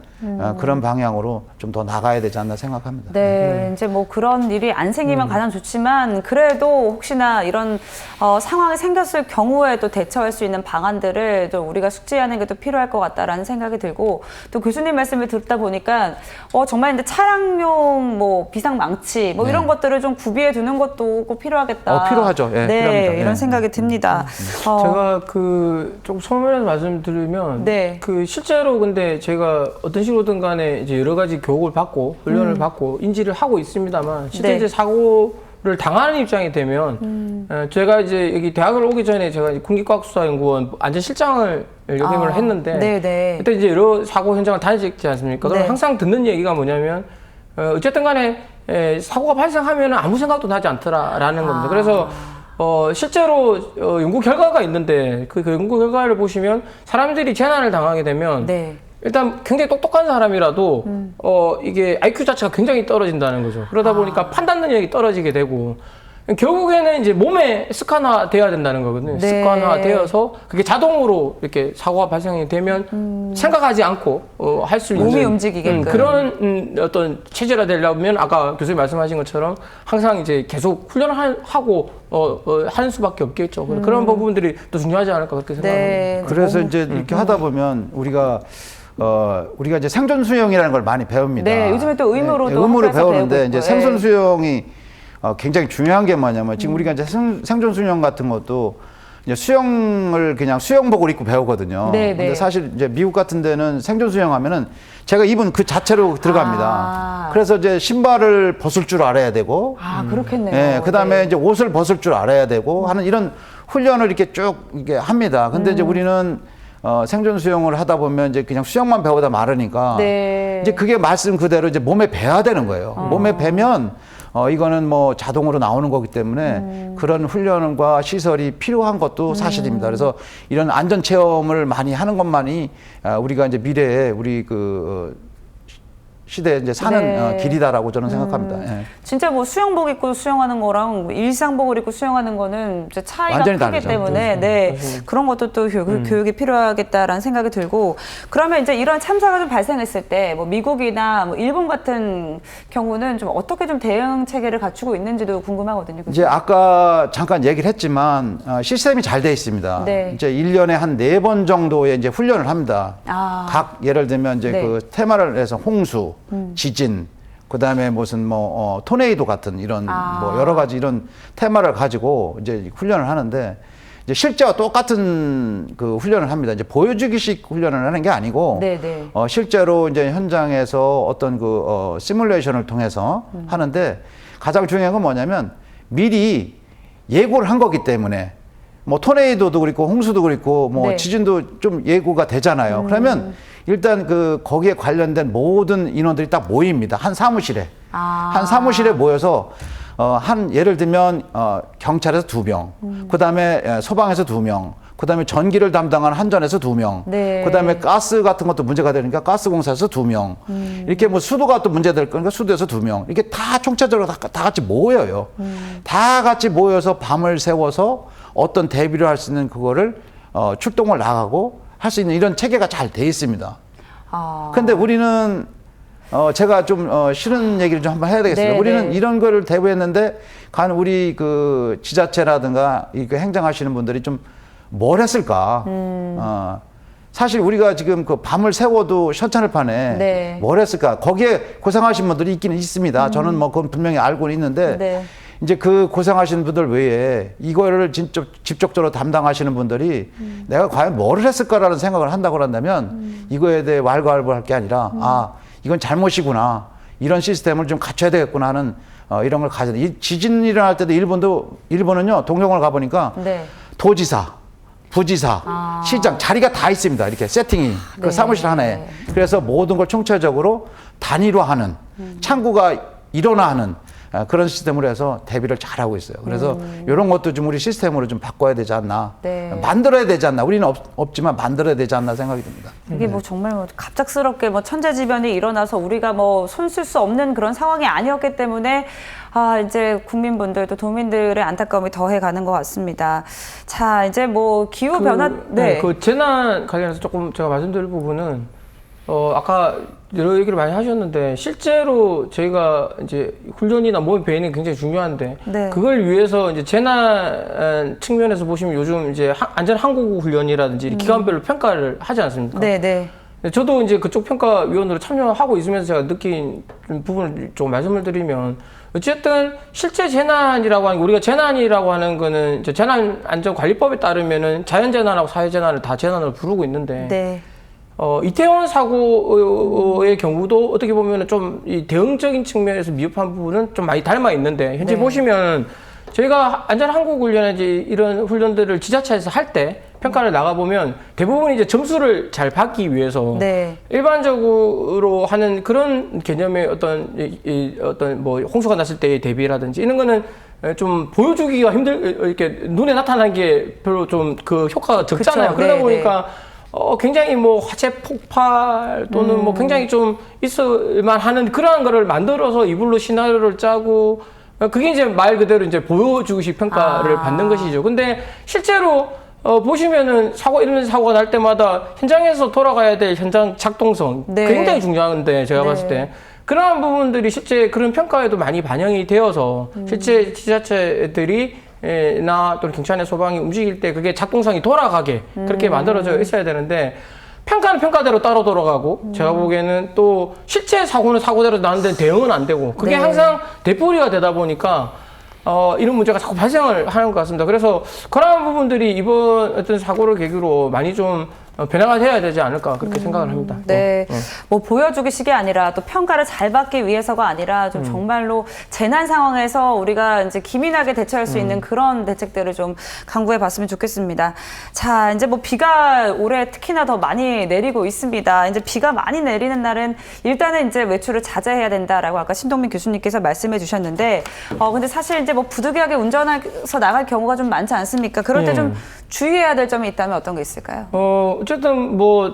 그런 방향으로 좀 더 나가야 되지 않나 생각합니다. 네, 이제 뭐 그런 일이 안 생기면 가장 좋지만 그래도 혹시나 이런 상황이 생겼을 경우에 또 대처할 수 있는 방안들을 또 우리가 숙지하는 게 또 필요할 것 같다라는 생각이 들고 또 교수님 말씀을 듣다 보니까 정말 이제 차량용 뭐 비상 망치 뭐 이런 것들을 좀 구비해 두는 것도 꼭 필요하겠다. 필요하죠. 예, 네, 필요합니다. 이런 예. 생각이 듭니다. 제가 좀 소면에서 말씀드리면 네. 실제로 근데 제가 어떤 식으로든 간에 이제 여러 가지 교육을 받고 훈련을 받고 인지를 하고 있습니다만 실제 네. 이제 사고를 당하는 입장이 되면 제가 이제 여기 대학을 오기 전에 제가 이제 군기과학수사연구원 안전실장을 역임을 했는데 네네. 그때 이제 여러 사고 현장을 다니지 않습니까? 그럼 네. 항상 듣는 얘기가 뭐냐면 어쨌든 간에 사고가 발생하면 아무 생각도 나지 않더라라는 겁니다. 그래서 실제로 연구 결과가 있는데 그 연구 결과를 보시면 사람들이 재난을 당하게 되면 네. 일단 굉장히 똑똑한 사람이라도 이게 IQ 자체가 굉장히 떨어진다는 거죠. 그러다 보니까 판단 능력이 떨어지게 되고 결국에는 이제 몸에 습관화 돼야 된다는 거거든요. 네. 습관화 되어서 그게 자동으로 이렇게 사고가 발생이 되면 생각하지 않고 할 수 있는 몸이 움직이게끔. 그런 어떤 체제가 되려면 아까 교수님 말씀하신 것처럼 항상 이제 계속 훈련을 하고 하는 수밖에 없겠죠. 그런 부분들이 또 중요하지 않을까 그렇게 생각합니다. 네. 그래서 이제 이렇게 하다 보면 우리가 이제 생존 수영이라는 걸 많이 배웁니다. 네, 요즘에 또 의무로도 의무로 학교에서 배우는데 배우고 이제 있고, 생존 예. 수영이 굉장히 중요한 게 뭐냐면 지금 우리가 이제 생존 수영 같은 것도 이제 수영을 그냥 수영복을 입고 배우거든요. 네, 근데 네. 사실 이제 미국 같은 데는 생존 수영하면은 제가 입은 그 자체로 들어갑니다. 아. 그래서 이제 신발을 벗을 줄 알아야 되고, 그렇겠네요. 예, 그다음에 네. 이제 옷을 벗을 줄 알아야 되고 하는 이런 훈련을 이렇게 쭉 이게 합니다. 근데 이제 우리는 생존 수영을 하다 보면 이제 그냥 수영만 배우다 마르니까 네. 이제 그게 말씀 그대로 이제 몸에 배야 되는 거예요. 몸에 배면 이거는 뭐 자동으로 나오는 거기 때문에 그런 훈련과 시설이 필요한 것도 사실입니다. 그래서 이런 안전 체험을 많이 하는 것만이 우리가 이제 미래에 우리 시대에 이제 사는 네. 길이다라고 저는 생각합니다. 예. 진짜 뭐 수영복 입고 수영하는 거랑 뭐 일상복을 입고 수영하는 거는 진짜 차이가 완전히 크기 다르죠. 때문에 네, 그런 것도 또 교육이 필요하겠다라는 생각이 들고 그러면 이제 이런 참사가 좀 발생했을 때 뭐 미국이나 뭐 일본 같은 경우는 좀 어떻게 좀 대응 체계를 갖추고 있는지도 궁금하거든요. 이제 아까 잠깐 얘기를 했지만 시스템이 잘 돼 있습니다. 네. 이제 1년에 한 4번 정도의 이제 훈련을 합니다. 각 예를 들면 이제 네. 그 테마를 해서 홍수, 지진, 그다음에 무슨 뭐 토네이도 같은 이런 뭐 여러 가지 이런 테마를 가지고 이제 훈련을 하는데 이제 실제와 똑같은 그 훈련을 합니다. 이제 보여주기식 훈련을 하는 게 아니고 네네. 실제로 이제 현장에서 어떤 그 시뮬레이션을 통해서 하는데 가장 중요한 건 뭐냐면 미리 예고를 한 거기 때문에 뭐 토네이도도 그렇고 홍수도 그렇고 뭐 네. 지진도 좀 예고가 되잖아요. 그러면 일단 그 거기에 관련된 모든 인원들이 딱 모입니다. 한 사무실에. 한 사무실에 모여서 예를 들면 경찰에서 2명, 그다음에 소방에서 2명, 그다음에 전기를 담당하는 한전에서 2명, 네. 그다음에 가스 같은 것도 문제가 되니까 가스공사에서 2명, 이렇게 뭐 수도가 또 문제될 거니까 수도에서 2명, 이렇게 다 총체적으로 다 같이 모여요. 다 같이 모여서 밤을 새워서 어떤 대비를 할 수 있는 그거를 출동을 나가고 할 수 있는 이런 체계가 잘 돼 있습니다. 근데 우리는 제가 좀 싫은 얘기를 좀 한번 해야 되겠습니다. 네, 우리는 네. 이런 거를 대비했는데 간 우리 그 지자체라든가 이 행정하시는 분들이 좀 뭘 했을까? 사실 우리가 지금 그 밤을 새워도 현찰판에 네. 뭘 했을까? 거기에 고생하신 분들이 있기는 있습니다. 저는 뭐 그건 분명히 알고는 있는데 네. 이제 그 고생하시는 분들 외에 이거를 진짜 직접적으로 담당하시는 분들이 내가 과연 뭐를 했을까라는 생각을 한다고 한다면 이거에 대해 왈가왈부할 게 아니라 이건 잘못이구나. 이런 시스템을 좀 갖춰야 되겠구나 하는 이런 걸 가져야 돼. 이 지진 일어날 때도 일본은요, 동경을 가보니까 네. 도지사, 부지사, 시장 자리가 다 있습니다. 이렇게 세팅이 그 네. 사무실 하나에. 그래서 모든 걸 총체적으로 단위로하는 창구가 일어나는 그런 시스템으로 해서 대비를 잘하고 있어요. 그래서 이런 것도 좀 우리 시스템으로 좀 바꿔야 되지 않나. 네. 만들어야 되지 않나. 우리는 없지만 만들어야 되지 않나 생각이 듭니다. 이게 뭐 정말 뭐 갑작스럽게 뭐 천재지변이 일어나서 우리가 뭐 손 쓸 수 없는 그런 상황이 아니었기 때문에 이제 국민분들도 도민들의 안타까움이 더해가는 것 같습니다. 자, 이제 뭐 기후 변화, 네. 그 재난 관련해서 조금 제가 말씀드릴 부분은 아까 여러 얘기를 많이 하셨는데 실제로 저희가 이제 훈련이나 몸에 배는 굉장히 중요한데 네. 그걸 위해서 이제 재난 측면에서 보시면 요즘 이제 안전 항공 훈련이라든지 기관별로 평가를 하지 않습니까? 네, 네. 저도 이제 그쪽 평가위원으로 참여하고 있으면서 제가 느낀 부분을 좀 말씀을 드리면 어쨌든 실제 재난이라고 하는 게 우리가 재난이라고 하는 거는 이제 재난안전관리법에 따르면은 자연재난하고 사회재난을 다 재난으로 부르고 있는데 네. 이태원 사고의 경우도 어떻게 보면은 좀 이 대응적인 측면에서 미흡한 부분은 좀 많이 닮아 있는데 현재 네. 보시면 저희가 안전항공훈련이나 이런 훈련들을 지자체에서 할 때 평가를 나가보면 대부분 이제 점수를 잘 받기 위해서 네. 일반적으로 하는 그런 개념의 어떤 뭐 홍수가 났을 때의 대비라든지 이런 거는 좀 보여주기가 이렇게 눈에 나타나는 게 별로 좀 그 효과가 적잖아요. 그쵸. 그러다 네, 보니까 굉장히 뭐 화재 폭발 또는 뭐 굉장히 좀 있을만 하는 그러한 거를 만들어서 이불로 시나리오를 짜고 그게 이제 말 그대로 이제 보여주기식 평가를 받는 것이죠. 근데 실제로 보시면은 이런 사고가 날 때마다 현장에서 돌아가야 될 현장 작동성 네. 굉장히 중요한데 제가 네. 봤을 때 그러한 부분들이 실제 그런 평가에도 많이 반영이 되어서 실제 지자체들이 나 또는 경찰의 소방이 움직일 때 그게 작동성이 돌아가게 그렇게 만들어져 있어야 되는데 평가는 평가대로 따로 돌아가고 제가 보기에는 또 실제 사고는 사고대로 나는데 대응은 안 되고 그게 네. 항상 되풀이가 되다 보니까 이런 문제가 자꾸 발생을 하는 것 같습니다. 그래서 그러한 부분들이 이번 어떤 사고를 계기로 많이 좀 변화가 돼야 되지 않을까 그렇게 생각을 합니다. 네, 뭐 보여주기식이 아니라 또 평가를 잘 받기 위해서가 아니라 좀 정말로 재난 상황에서 우리가 이제 기민하게 대처할 수 있는 그런 대책들을 좀 강구해 봤으면 좋겠습니다. 자, 이제 뭐 비가 올해 특히나 더 많이 내리고 있습니다. 이제 비가 많이 내리는 날은 일단은 이제 외출을 자제해야 된다라고 아까 신동민 교수님께서 말씀해 주셨는데, 근데 사실 이제 뭐 부득이하게 운전해서 나갈 경우가 좀 많지 않습니까? 그럴 때 좀 주의해야 될 점이 있다면 어떤 게 있을까요? 어쨌든 뭐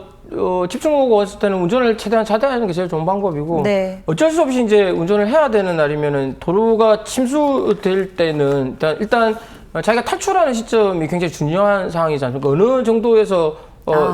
집중하고 왔을 때는 운전을 최대한 자제하는 게 제일 좋은 방법이고 네. 어쩔 수 없이 이제 운전을 해야 되는 날이면은 도로가 침수될 때는 일단 자기가 탈출하는 시점이 굉장히 중요한 상황이지 않습니까? 어느 정도에서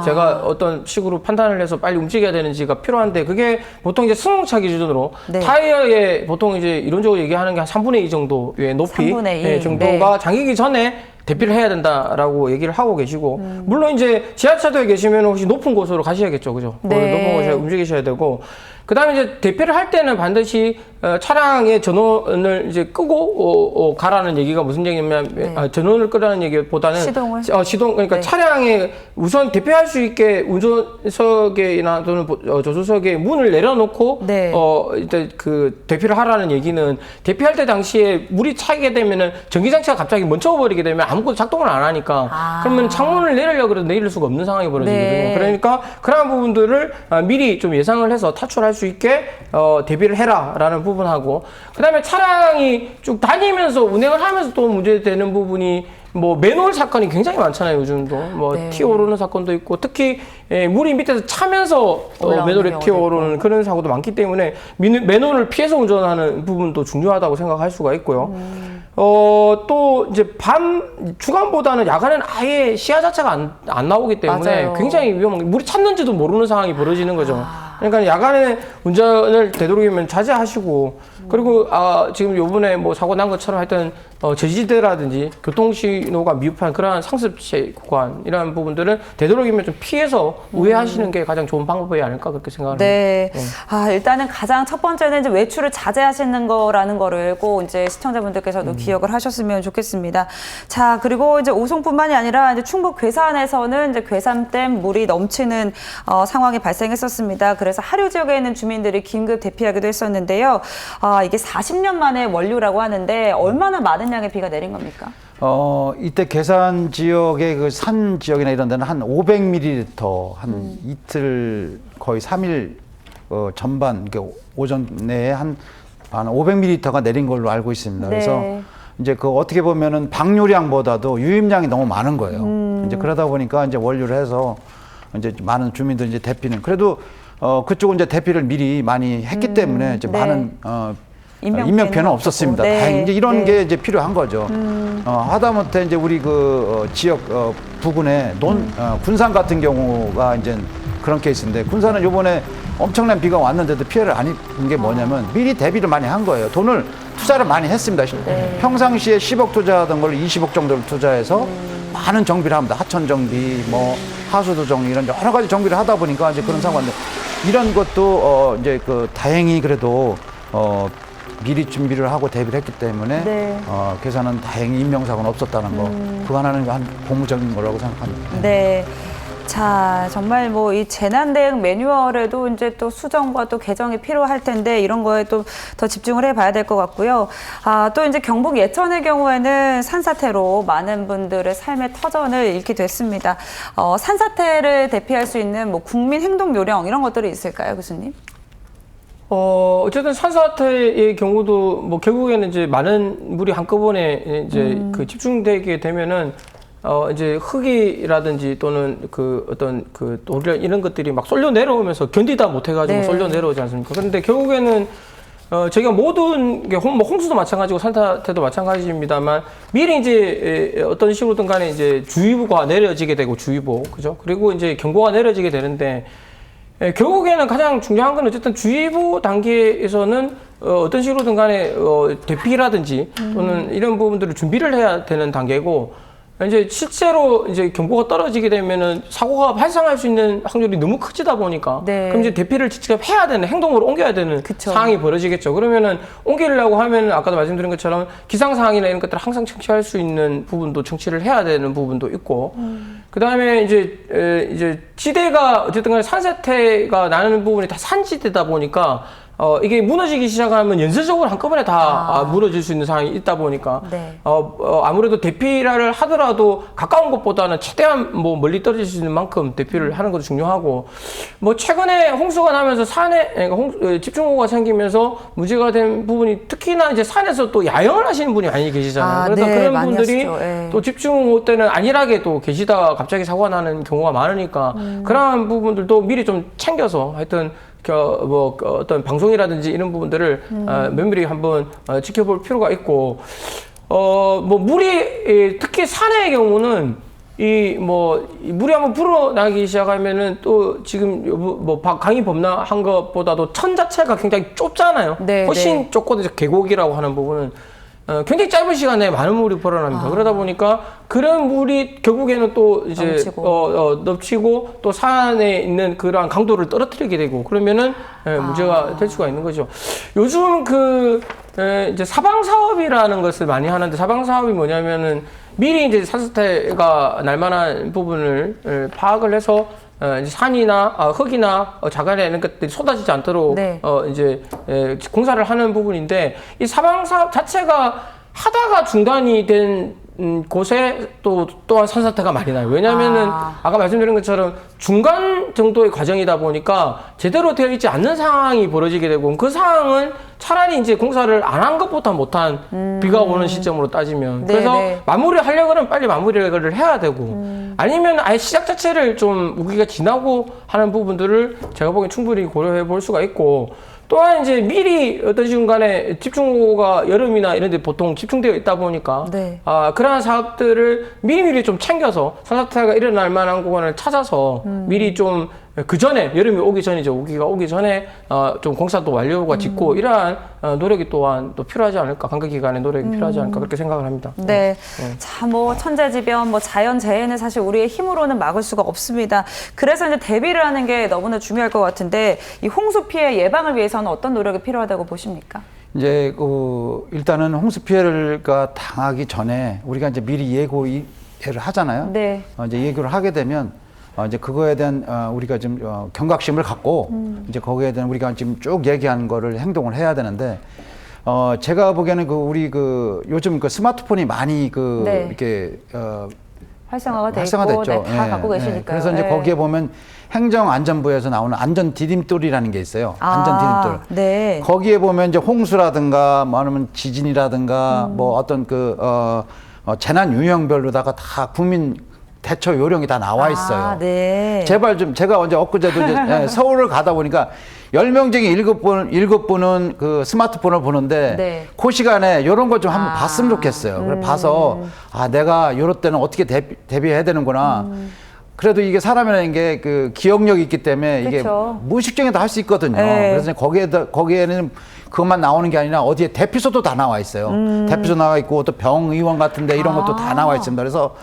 제가 어떤 식으로 판단을 해서 빨리 움직여야 되는지가 필요한데 그게 보통 이제 승용차 기준으로 네. 타이어에 보통 이제 이론적으로 얘기하는 게 한 3분의 2 정도의 높이 3분의 2. 정도가 네. 잠기기 전에 대피를 해야 된다라고 얘기를 하고 계시고 물론 이제 지하철도에 계시면 혹시 높은 곳으로 가셔야겠죠, 그죠? 네. 높은 곳에 움직이셔야 되고 그다음에 이제 대피를 할 때는 반드시 차량의 전원을 이제 끄고 가라는 얘기가 무슨 얘기냐면 네. 전원을 끄라는 얘기보다는 시동을 시동 그러니까 네. 차량에 우선 대피할 수 있게 운전석이나 또는 조수석에 문을 내려놓고 네. 일단 그 대피를 하라는 얘기는 대피할 때 당시에 물이 차게 되면은 전기장치가 갑자기 멈춰버리게 되면 아무것도 작동을 안 하니까 그러면 창문을 내리려고 해도 내릴 수가 없는 상황이 벌어지거든요. 네. 그러니까 그러한 부분들을 미리 좀 예상을 해서 탈출할 수 있게 대비를 해라라는 부분하고 그다음에 차량이 쭉 다니면서 운행을 하면서 또 문제되는 부분이 뭐 맨홀 사건이 굉장히 많잖아요, 요즘도. 뭐 네. 튀어오르는 사건도 있고 특히 물이 밑에서 차면서 맨홀에 튀어오르는 그런 사고도 많기 때문에 맨홀을 피해서 운전하는 부분도 중요하다고 생각할 수가 있고요. 또 이제 주간보다는 야간에는 아예 시야 자체가 안 나오기 때문에 맞아요. 굉장히 위험한 게 물이 찼는지도 모르는 상황이 벌어지는 거죠. 그러니까 야간에 운전을 되도록이면 자제하시고 그리고 지금 요번에 뭐 사고 난 것처럼 하여튼 제지대라든지 교통신호가 미흡한 그러한 상습시 구간 이런 부분들은 되도록이면 좀 피해서 우회하시는 게 가장 좋은 방법이 아닐까 그렇게 생각합니다. 네. 일단은 가장 첫 번째는 이제 외출을 자제하시는 거라는 거를 꼭 이제 시청자분들께서도 기억을 하셨으면 좋겠습니다. 자, 그리고 이제 오송뿐만이 아니라 이제 충북 괴산에서는 이제 괴산댐 물이 넘치는 상황이 발생했었습니다. 그래서 하류 지역에 있는 주민들이 긴급 대피하기도 했었는데요. 이게 40년 만에 원류라고 하는데 얼마나 많은 양의 비가 내린 겁니까? 이때 괴산 지역의 그 산 지역이나 이런 데는 한 500ml 한 이틀 거의 3일 전반 오전 내에 한 500ml가 내린 걸로 알고 있습니다. 네. 그래서 이제 그 어떻게 보면은 방류량보다도 유입량이 너무 많은 거예요. 이제 그러다 보니까 이제 원류를 해서 이제 많은 주민들 이제 대피는 그래도 그쪽은 이제 대피를 미리 많이 했기 때문에 이제 네. 많은 인명피해는 없었습니다. 네. 다행히 이제 이런 네. 게 이제 필요한 거죠. 하다못해 이제 우리 그 지역 부근에 군산 같은 경우가 이제 그런 케이스인데 군산은 요번에 엄청난 비가 왔는데도 피해를 안 입은 게 뭐냐면 미리 대비를 많이 한 거예요. 돈을 투자를 많이 했습니다. 네. 평상시에 10억 투자하던 걸 20억 정도를 투자해서 많은 정비를 합니다. 하천 정비, 뭐 하수도 정비 이런 여러 가지 정비를 하다 보니까 이제 그런 상황인데 이런 것도 이제 그 다행히 그래도 미리 준비를 하고 대비를 했기 때문에 네. 괴산은 다행히 인명사고는 없었다는 거 그거 하나는 한 고무적인 거라고 생각합니다. 네. 자, 정말 뭐 이 재난 대응 매뉴얼에도 이제 또 수정과 또 개정이 필요할 텐데 이런 거에 또 더 집중을 해봐야 될 것 같고요. 또 이제 경북 예천의 경우에는 산사태로 많은 분들의 삶의 터전을 잃게 됐습니다. 산사태를 대피할 수 있는 뭐 국민 행동 요령 이런 것들이 있을까요, 교수님? 어쨌든 산사태의 경우도 뭐 결국에는 이제 많은 물이 한꺼번에 이제 그 집중되게 되면은 이제 흙이라든지 또는 그 어떤 그 돌 이런 것들이 막 쏠려 내려오면서 견디다 못해가지고 네. 쏠려 내려오지 않습니까? 그런데 결국에는 저희가 모든 게 뭐 홍수도 마찬가지고 산사태도 마찬가지입니다만 미리 이제 어떤 식으로든 간에 이제 주의보가 내려지게 되고 주의보 그죠? 그리고 이제 경보가 내려지게 되는데 결국에는 가장 중요한 건 어쨌든 주의보 단계에서는 어떤 식으로든 간에 대피라든지 또는 이런 부분들을 준비를 해야 되는 단계고 이제 실제로 이제 경보가 떨어지게 되면은 사고가 발생할 수 있는 확률이 너무 커지다 보니까 네. 그럼 이제 대피를 직접 해야 되는 행동으로 옮겨야 되는 그쵸. 상황이 벌어지겠죠. 그러면은 옮기려고 하면 아까도 말씀드린 것처럼 기상 상황이나 이런 것들을 항상 청취할 수 있는 부분도 청취를 해야 되는 부분도 있고 그다음에 이제 지대가 어쨌든 간에 산사태가 나는 부분이 다 산지대다 보니까 이게 무너지기 시작하면 연쇄적으로 한꺼번에 다 무너질 수 있는 상황이 있다 보니까 네. 아무래도 대피를 하더라도 가까운 곳보다는 최대한 뭐 멀리 떨어질 수 있는 만큼 대피를 하는 것도 중요하고 뭐 최근에 홍수가 나면서 산에 그러니까 집중호우가 생기면서 문제가 된 부분이 특히나 이제 산에서 또 야영을 하시는 분이 많이 계시잖아요. 그래서 네, 그런 많이 분들이 하시죠. 예. 또 집중호우 때는 안일하게 또 계시다가 갑자기 사고가 나는 경우가 많으니까 그러한 부분들도 미리 좀 챙겨서 하여튼 어떤 방송이라든지 이런 부분들을 면밀히 한번 지켜볼 필요가 있고, 뭐 물이 특히 산의 경우는 물이 한번 불어나기 시작하면은 또 지금 강이 범람한 것보다도 천 자체가 굉장히 좁잖아요. 네, 훨씬 네. 좁거든요. 계곡이라고 하는 부분은. 굉장히 짧은 시간에 많은 물이 불어납니다. 그러다 보니까 그런 물이 결국에는 또 이제 넘치고 또 산에 있는 그러한 강도를 떨어뜨리게 되고 그러면은 문제가 될 수가 있는 거죠. 요즘 이제 사방 사업이라는 것을 많이 하는데 사방 사업이 뭐냐면은 미리 이제 산사태가 날 만한 부분을 파악을 해서 이제 산이나 흙이나 자갈에 이런 것들이 쏟아지지 않도록 네. 이제 공사를 하는 부분인데 이 사방 사업 자체가 하다가 중단이 된 곳에 또한 산사태가 많이 나요. 왜냐하면은 아까 말씀드린 것처럼 중간 정도의 과정이다 보니까 제대로 되어 있지 않는 상황이 벌어지게 되고 그 상황은 차라리 이제 공사를 안 한 것보다 못한 비가 오는 시점으로 따지면 그래서 네. 마무리를 하려고 하면 빨리 마무리를 해야 되고 아니면 아예 시작 자체를 좀 우기가 지나고 하는 부분들을 제가 보기엔 충분히 고려해 볼 수가 있고 또한 이제 미리 어떤 순간에 집중호우가 여름이나 이런 데 보통 집중되어 있다 보니까 네. 그러한 사업들을 미리미리 좀 챙겨서 산사태가 일어날 만한 구간을 찾아서 미리 좀 그 전에 여름이 오기 전이죠. 우기가 오기 전에 좀 공사도 완료가 짓고 이러한 노력이 또한 또 필요하지 않을까 감가 기간의 노력이 필요하지 않을까 그렇게 생각을 합니다. 네. 자, 뭐 천재지변, 뭐 자연재해는 사실 우리의 힘으로는 막을 수가 없습니다. 그래서 이제 대비를 하는 게 너무나 중요할 것 같은데 이 홍수 피해 예방을 위해서는 어떤 노력이 필요하다고 보십니까? 이제 일단은 홍수 피해가 당하기 전에 우리가 이제 미리 예고를 하잖아요. 네. 이제 예고를 하게 되면 이제 그거에 대한 우리가 좀 경각심을 갖고 이제 거기에 대한 우리가 지금 쭉 얘기하는 거를 행동을 해야 되는데 제가 보기에는 우리 요즘 스마트폰이 많이 네. 이렇게 활성화가 돼 활성화됐죠. 있고 네, 다 예, 갖고 계시니까요. 그래서 이제 네. 거기에 보면 행정안전부에서 나오는 안전디딤돌이라는 게 있어요. 안전디딤돌. 네. 거기에 보면 이제 홍수라든가 뭐 아니면 지진이라든가 뭐 어떤 재난 유형별로다가 다 국민 대처 요령이 다 나와 있어요. 네. 제발 좀 제가 엊그제도 이제 서울을 가다 보니까 10명 중에 7분은 그 스마트폰을 보는데 네. 그 시간에 이런 거 좀 한번 봤으면 좋겠어요. 그걸 봐서 내가 이럴 때는 어떻게 대비해야 되는구나. 그래도 이게 사람이라는 게 기억력이 있기 때문에 이게 그쵸. 무의식적에도 할 수 있거든요. 네. 그래서 거기에는 그것만 나오는 게 아니라 어디에 대피소도 다 나와 있어요. 대피소 나와 있고 또 병의원 같은데 이런 것도 다 나와 있습니다. 그래서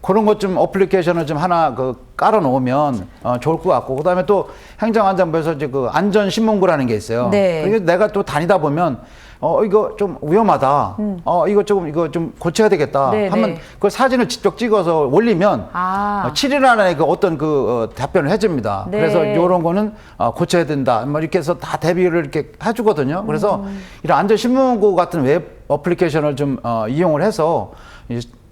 그런 것 좀 어플리케이션을 좀 하나 깔아 놓으면 좋을 것 같고 그다음에 또 행정안전부에서 이제 안전신문고라는 게 있어요. 네. 그게 내가 또 다니다 보면 이거 좀 위험하다. 이거 좀 고쳐야 되겠다. 네, 하면 네. 그 사진을 직접 찍어서 올리면 7일 안에 어떤 답변을 해줍니다. 네. 그래서 이런 거는 고쳐야 된다. 뭐 이렇게 해서 다 대비를 이렇게 해주거든요. 그래서 이런 안전신문고 같은 웹 어플리케이션을 좀 이용을 해서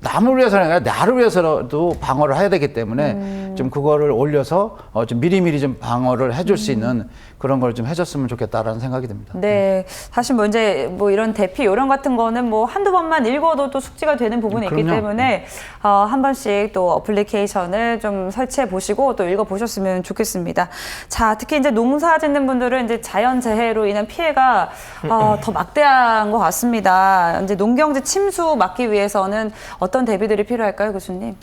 남을 위해서는 아니라 나를 위해서라도 방어를 해야 되기 때문에 좀 그거를 올려서 좀 미리미리 좀 방어를 해줄 수 있는 그런 걸 좀 해줬으면 좋겠다라는 생각이 듭니다. 네. 사실 뭐 이제 뭐 이런 대피 요령 같은 거는 뭐 한두 번만 읽어도 또 숙지가 되는 부분이 있기 그럼요. 때문에 한 번씩 또 어플리케이션을 좀 설치해 보시고 또 읽어 보셨으면 좋겠습니다. 자, 특히 이제 농사 짓는 분들은 이제 자연재해로 인한 피해가 더 막대한 것 같습니다. 이제 농경지 침수 막기 위해서는 어떤 대비들이 필요할까요, 교수님?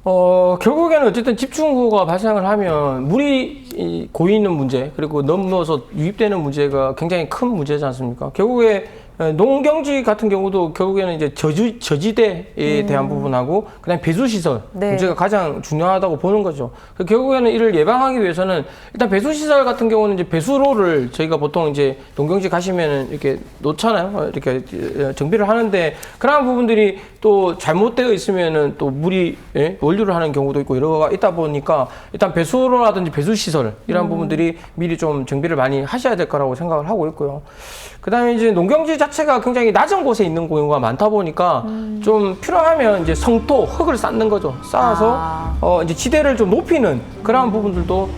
결국에는 어쨌든 집중호우가 발생을 하면 물이 고이는 문제, 그리고 넘어서 유입되는 문제가 굉장히 큰 문제지 않습니까? 결국에 농경지 같은 경우도 결국에는 이제 저지대에 대한 부분하고 그다음에 배수시설 네. 문제가 가장 중요하다고 보는 거죠. 결국에는 이를 예방하기 위해서는 일단 배수시설 같은 경우는 이제 배수로를 저희가 보통 이제 농경지 가시면은 이렇게 놓잖아요. 이렇게 정비를 하는데 그러한 부분들이 또 잘못되어 있으면은 또 물이 원류를 하는 경우도 있고 여러가 있다 보니까 일단 배수로라든지 배수시설 이런 부분들이 미리 좀 정비를 많이 하셔야 될 거라고 생각을 하고 있고요. 그다음에 이제 농경지 자체가 굉장히 낮은 곳에 있는 경우가 많다 보니까 좀 필요하면 이제 성토, 흙을 쌓는 거죠. 쌓아서 이제 지대를 좀 높이는 그런 부분들도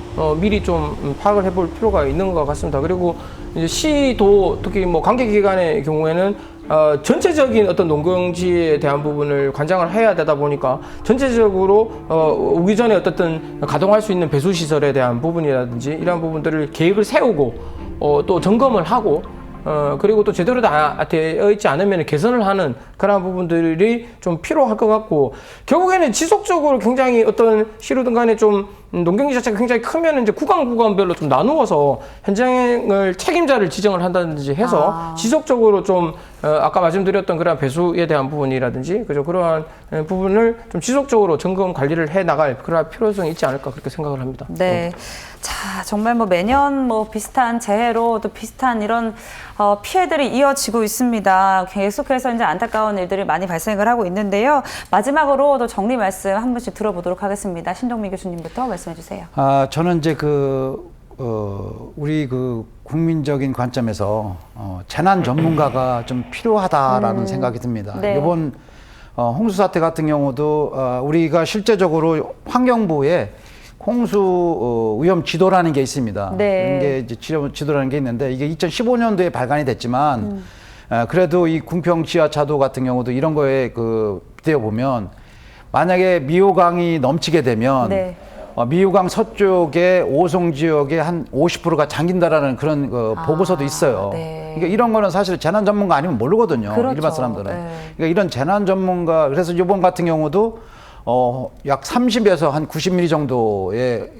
미리 좀 파악을 해볼 필요가 있는 것 같습니다. 그리고 이제 시도 특히 뭐 관계기관의 경우에는 전체적인 어떤 농경지에 대한 부분을 관장을 해야 되다 보니까 전체적으로 오기 전에 어떻든 가동할 수 있는 배수시설에 대한 부분이라든지 이런 부분들을 계획을 세우고 또 점검을 하고 그리고 또 제대로 다 되어 있지 않으면 개선을 하는 그런 부분들이 좀 필요할 것 같고 결국에는 지속적으로 굉장히 어떤 시루든 간에 좀 농경지 자체가 굉장히 크면 이제 구간별로 좀 나누어서 현장을 책임자를 지정을 한다든지 해서 지속적으로 좀 아까 말씀드렸던 그런 배수에 대한 부분이라든지 그죠 그러한 부분을 좀 지속적으로 점검 관리를 해 나갈 그런 필요성이 있지 않을까 그렇게 생각을 합니다. 네. 자, 정말 뭐 매년 뭐 비슷한 재해로 또 비슷한 이런 피해들이 이어지고 있습니다. 계속해서 이제 안타까운 일들이 많이 발생을 하고 있는데요. 마지막으로 또 정리 말씀 한 분씩 들어보도록 하겠습니다. 신동민 교수님부터 말씀해 주세요. 저는 이제 우리 국민적인 관점에서 재난 전문가가 좀 필요하다라는 생각이 듭니다. 네. 이번 홍수 사태 같은 경우도 우리가 실제적으로 환경부에 홍수 위험 지도라는 게 있습니다. 네. 이게 이제 지도라는 게 있는데 이게 2015년도에 발간이 됐지만 그래도 이 궁평 지하차도 같은 경우도 이런 거에 비대어 보면 만약에 미호강이 넘치게 되면 네. 미호강 서쪽에 오송 지역에 한 50%가 잠긴다라는 그런 보고서도 있어요. 네. 그러니까 이런 거는 사실 재난 전문가 아니면 모르거든요. 그렇죠. 일반 사람들은. 네. 그러니까 이런 재난 전문가 그래서 이번 같은 경우도 약 30에서 한 90mm 정도의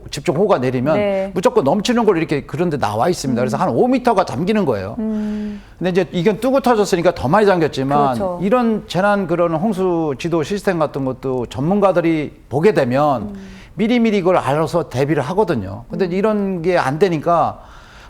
집중 호우가 내리면 네. 무조건 넘치는 걸 이렇게 그런데 나와 있습니다. 그래서 한 5m가 잠기는 거예요. 근데 이제 이건 뚜고 터졌으니까 더 많이 잠겼지만 그렇죠. 이런 재난 그런 홍수 지도 시스템 같은 것도 전문가들이 보게 되면 미리미리 이걸 알아서 대비를 하거든요. 근데 이런 게 안 되니까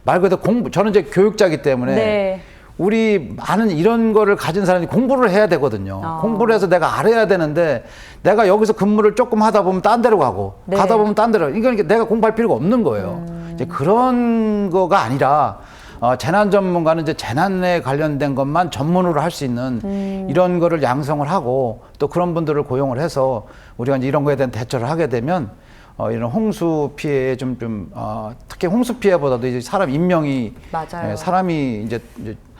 말 그대로 저는 이제 교육자이기 때문에 네. 우리 많은 이런 거를 가진 사람이 공부를 해야 되거든요. 공부를 해서 내가 알아야 되는데 내가 여기서 근무를 조금 하다 보면 딴 데로 가고 네. 가다 보면 딴 데로 이건 내가 공부할 필요가 없는 거예요. 이제 그런 거가 아니라 재난 전문가는 이제 재난에 관련된 것만 전문으로 할 수 있는 이런 거를 양성을 하고 또 그런 분들을 고용을 해서 우리가 이제 이런 거에 대한 대처를 하게 되면 이런 홍수 피해에 특히 홍수 피해보다도 이제 사람 인명이 맞아요. 사람이 이제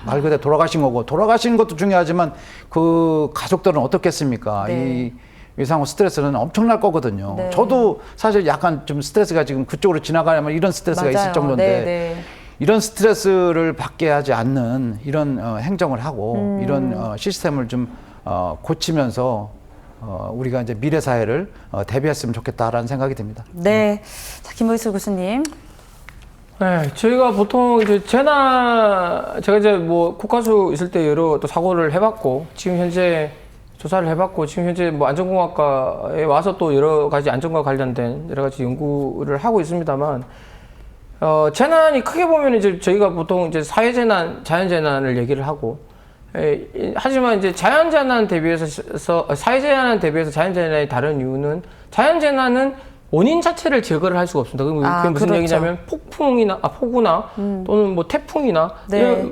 말 그대로 돌아가신 거고 돌아가신 것도 중요하지만 그 가족들은 어떻겠습니까? 네. 이 상황 스트레스는 엄청날 거거든요. 네. 저도 사실 약간 좀 스트레스가 지금 그쪽으로 지나가려면 이런 스트레스가 맞아요. 있을 정도인데 네, 네. 이런 스트레스를 받게 하지 않는 이런 행정을 하고 이런 시스템을 좀 고치면서 우리가 이제 미래 사회를 대비했으면 좋겠다라는 생각이 듭니다. 네. 자, 김의수 교수님. 네, 저희가 보통 이제 제가 이제 뭐 국가수 있을 때 여러 또 사고를 해봤고 지금 현재 조사를 해봤고 지금 현재 뭐 안전공학과에 와서 또 여러 가지 안전과 관련된 여러 가지 연구를 하고 있습니다만 재난이 크게 보면 이제 저희가 보통 이제 사회재난, 자연재난을 얘기를 하고 하지만 이제 자연재난 대비해서 사회재난 대비해서 자연재난이 다른 이유는 자연재난은 원인 자체를 제거를 할 수가 없습니다. 그게 무슨 그렇죠. 얘기냐면 폭우나 또는 뭐 태풍이나 네.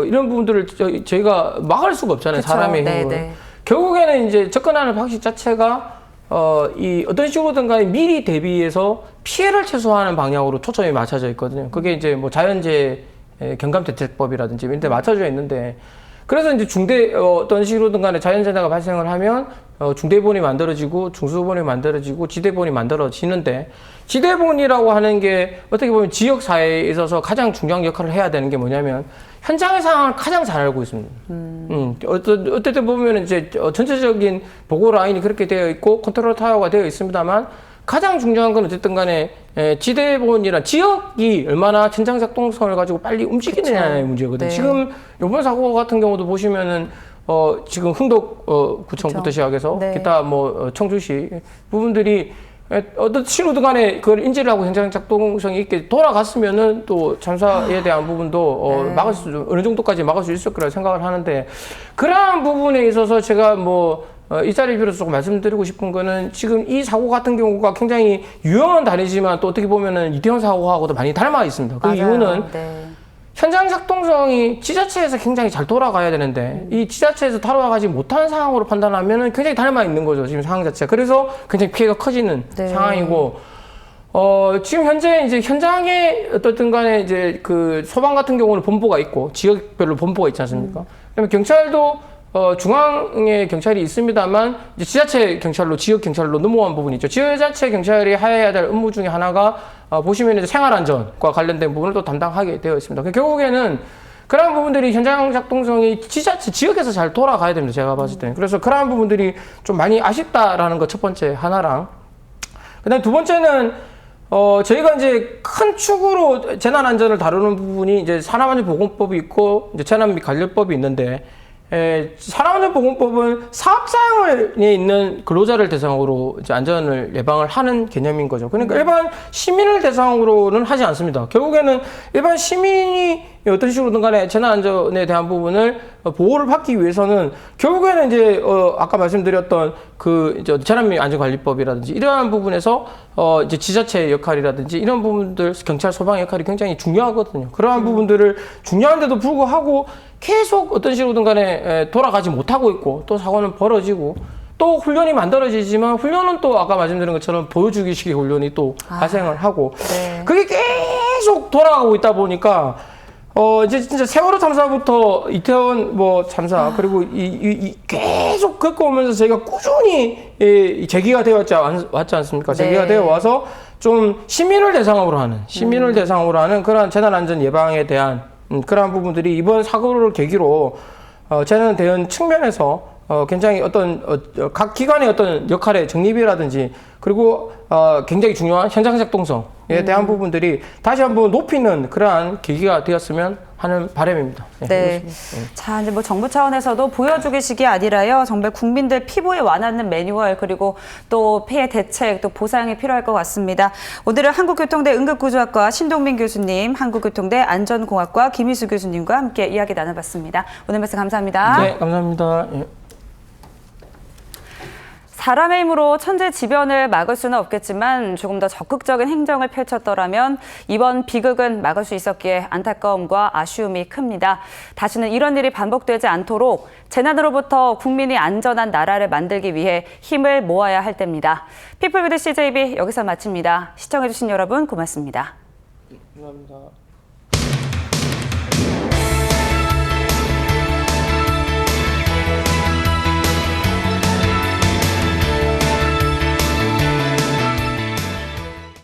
이런 부분들을 저희가 막을 수가 없잖아요. 그쵸. 사람의 네, 힘으로. 네. 결국에는 이제 접근하는 방식 자체가 이 어떤 식으로든 간에 미리 대비해서 피해를 최소화하는 방향으로 초점이 맞춰져 있거든요. 그게 이제 뭐 자연재해 경감대책법이라든지 이런 데 맞춰져 있는데 그래서 이제 어떤 식으로든 간에 자연재해가 발생을 하면 중대본이 만들어지고 중수본이 만들어지고 지대본이 만들어지는데 지대본이라고 하는 게 어떻게 보면 지역 사회에 있어서 가장 중요한 역할을 해야 되는 게 뭐냐면 현장의 상황을 가장 잘 알고 있습니다. 어떨 때 보면 이제 전체적인 보고 라인이 그렇게 되어 있고 컨트롤 타워가 되어 있습니다만 가장 중요한 건 어쨌든 간에 지대본이란 지역이 얼마나 현장 작동성을 가지고 빨리 움직이느냐의 문제거든요. 네. 지금 이번 사고 같은 경우도 보시면은 지금 흥덕 구청부터 시작해서 네. 기타 뭐 청주시 부분들이 어떤 신호등 간에 그걸 인지를 하고 현장 작동성이 있게 돌아갔으면은 또 참사에 대한 부분도 네. 막을 수, 어느 정도까지 막을 수 있을 거라 생각을 하는데, 그러한 부분에 있어서 제가 이 자리를 빌어서 조금 말씀드리고 싶은 거는, 지금 이 사고 같은 경우가 굉장히 유형은 다르지만 또 어떻게 보면은 이태원 사고하고도 많이 닮아 있습니다. 그 맞아요. 이유는 네. 현장 작동성이 지자체에서 굉장히 잘 돌아가야 되는데 이 지자체에서 돌아가지 못한 상황으로 판단하면 굉장히 닮아 있는 거죠, 지금 상황 자체가. 그래서 굉장히 피해가 커지는 네. 상황이고, 지금 현재 이제 현장에 어떻든 간에 이제 그 소방 같은 경우는 본부가 있고 지역별로 본부가 있지 않습니까? 그다음에 경찰도 중앙에 경찰이 있습니다만 이제 지자체 경찰로, 지역 경찰로 넘어간 부분이 있죠. 지자체 경찰이 해야 될 업무 중에 하나가 보시면 이제 생활안전과 관련된 부분을 또 담당하게 되어 있습니다. 결국에는 그러한 부분들이 현장 작동성이 지자체, 지역에서 잘 돌아가야 됩니다, 제가 봤을 때는. 그래서 그러한 부분들이 좀 많이 아쉽다라는 것 첫 번째 하나랑, 그다음에 두 번째는 저희가 이제 큰 축으로 재난안전을 다루는 부분이 이제 산업안전보건법이 있고 이제 재난 및 관련법이 있는데, 산업안전보건법은 사업장에 있는 근로자를 대상으로 이제 안전을 예방을 하는 개념인 거죠. 그러니까 일반 시민을 대상으로는 하지 않습니다. 결국에는 일반 시민이 어떤 식으로든 간에 재난안전에 대한 부분을 보호를 받기 위해서는 결국에는 이제 아까 말씀드렸던 그 이제 재난 및 안전관리법이라든지 이러한 부분에서 이제 지자체의 역할이라든지 이런 부분들, 경찰, 소방 역할이 굉장히 중요하거든요. 그러한 부분들을 중요한데도 불구하고 계속 어떤 식으로든 간에 돌아가지 못하고 있고, 또 사고는 벌어지고, 또 훈련이 만들어지지만 훈련은 또 아까 말씀드린 것처럼 보여주기식의 훈련이 또 발생을 하고, 네. 그게 계속 돌아가고 있다 보니까 이제 진짜 세월호 참사부터 이태원 참사, 그리고 계속 겪어오면서 저희가 꾸준히 제기가 되어 왔지 않습니까? 네. 제기가 되어 와서 좀 시민을 대상으로 하는 그런 재난안전 예방에 대한 그러한 부분들이 이번 사고를 계기로 재난 대응 측면에서 굉장히 어떤 각 기관의 어떤 역할의 정립이라든지, 그리고 굉장히 중요한 현장 작동성에 대한 부분들이 다시 한번 높이는 그러한 계기가 되었으면 하는 바람입니다. 네. 자, 이제 정부 차원에서도 보여주기식이 아니라요, 정말 국민들 피부에 와닿는 매뉴얼, 그리고 또 피해 대책, 또 보상이 필요할 것 같습니다. 오늘은 한국교통대 응급구조학과 신동민 교수님, 한국교통대 안전공학과 김희수 교수님과 함께 이야기 나눠봤습니다. 오늘 말씀 감사합니다. 네, 감사합니다. 예. 사람의 힘으로 천재지변을 막을 수는 없겠지만 조금 더 적극적인 행정을 펼쳤더라면 이번 비극은 막을 수 있었기에 안타까움과 아쉬움이 큽니다. 다시는 이런 일이 반복되지 않도록 재난으로부터 국민이 안전한 나라를 만들기 위해 힘을 모아야 할 때입니다. 피플비드 CJB 여기서 마칩니다. 시청해주신 여러분 고맙습니다. 감사합니다.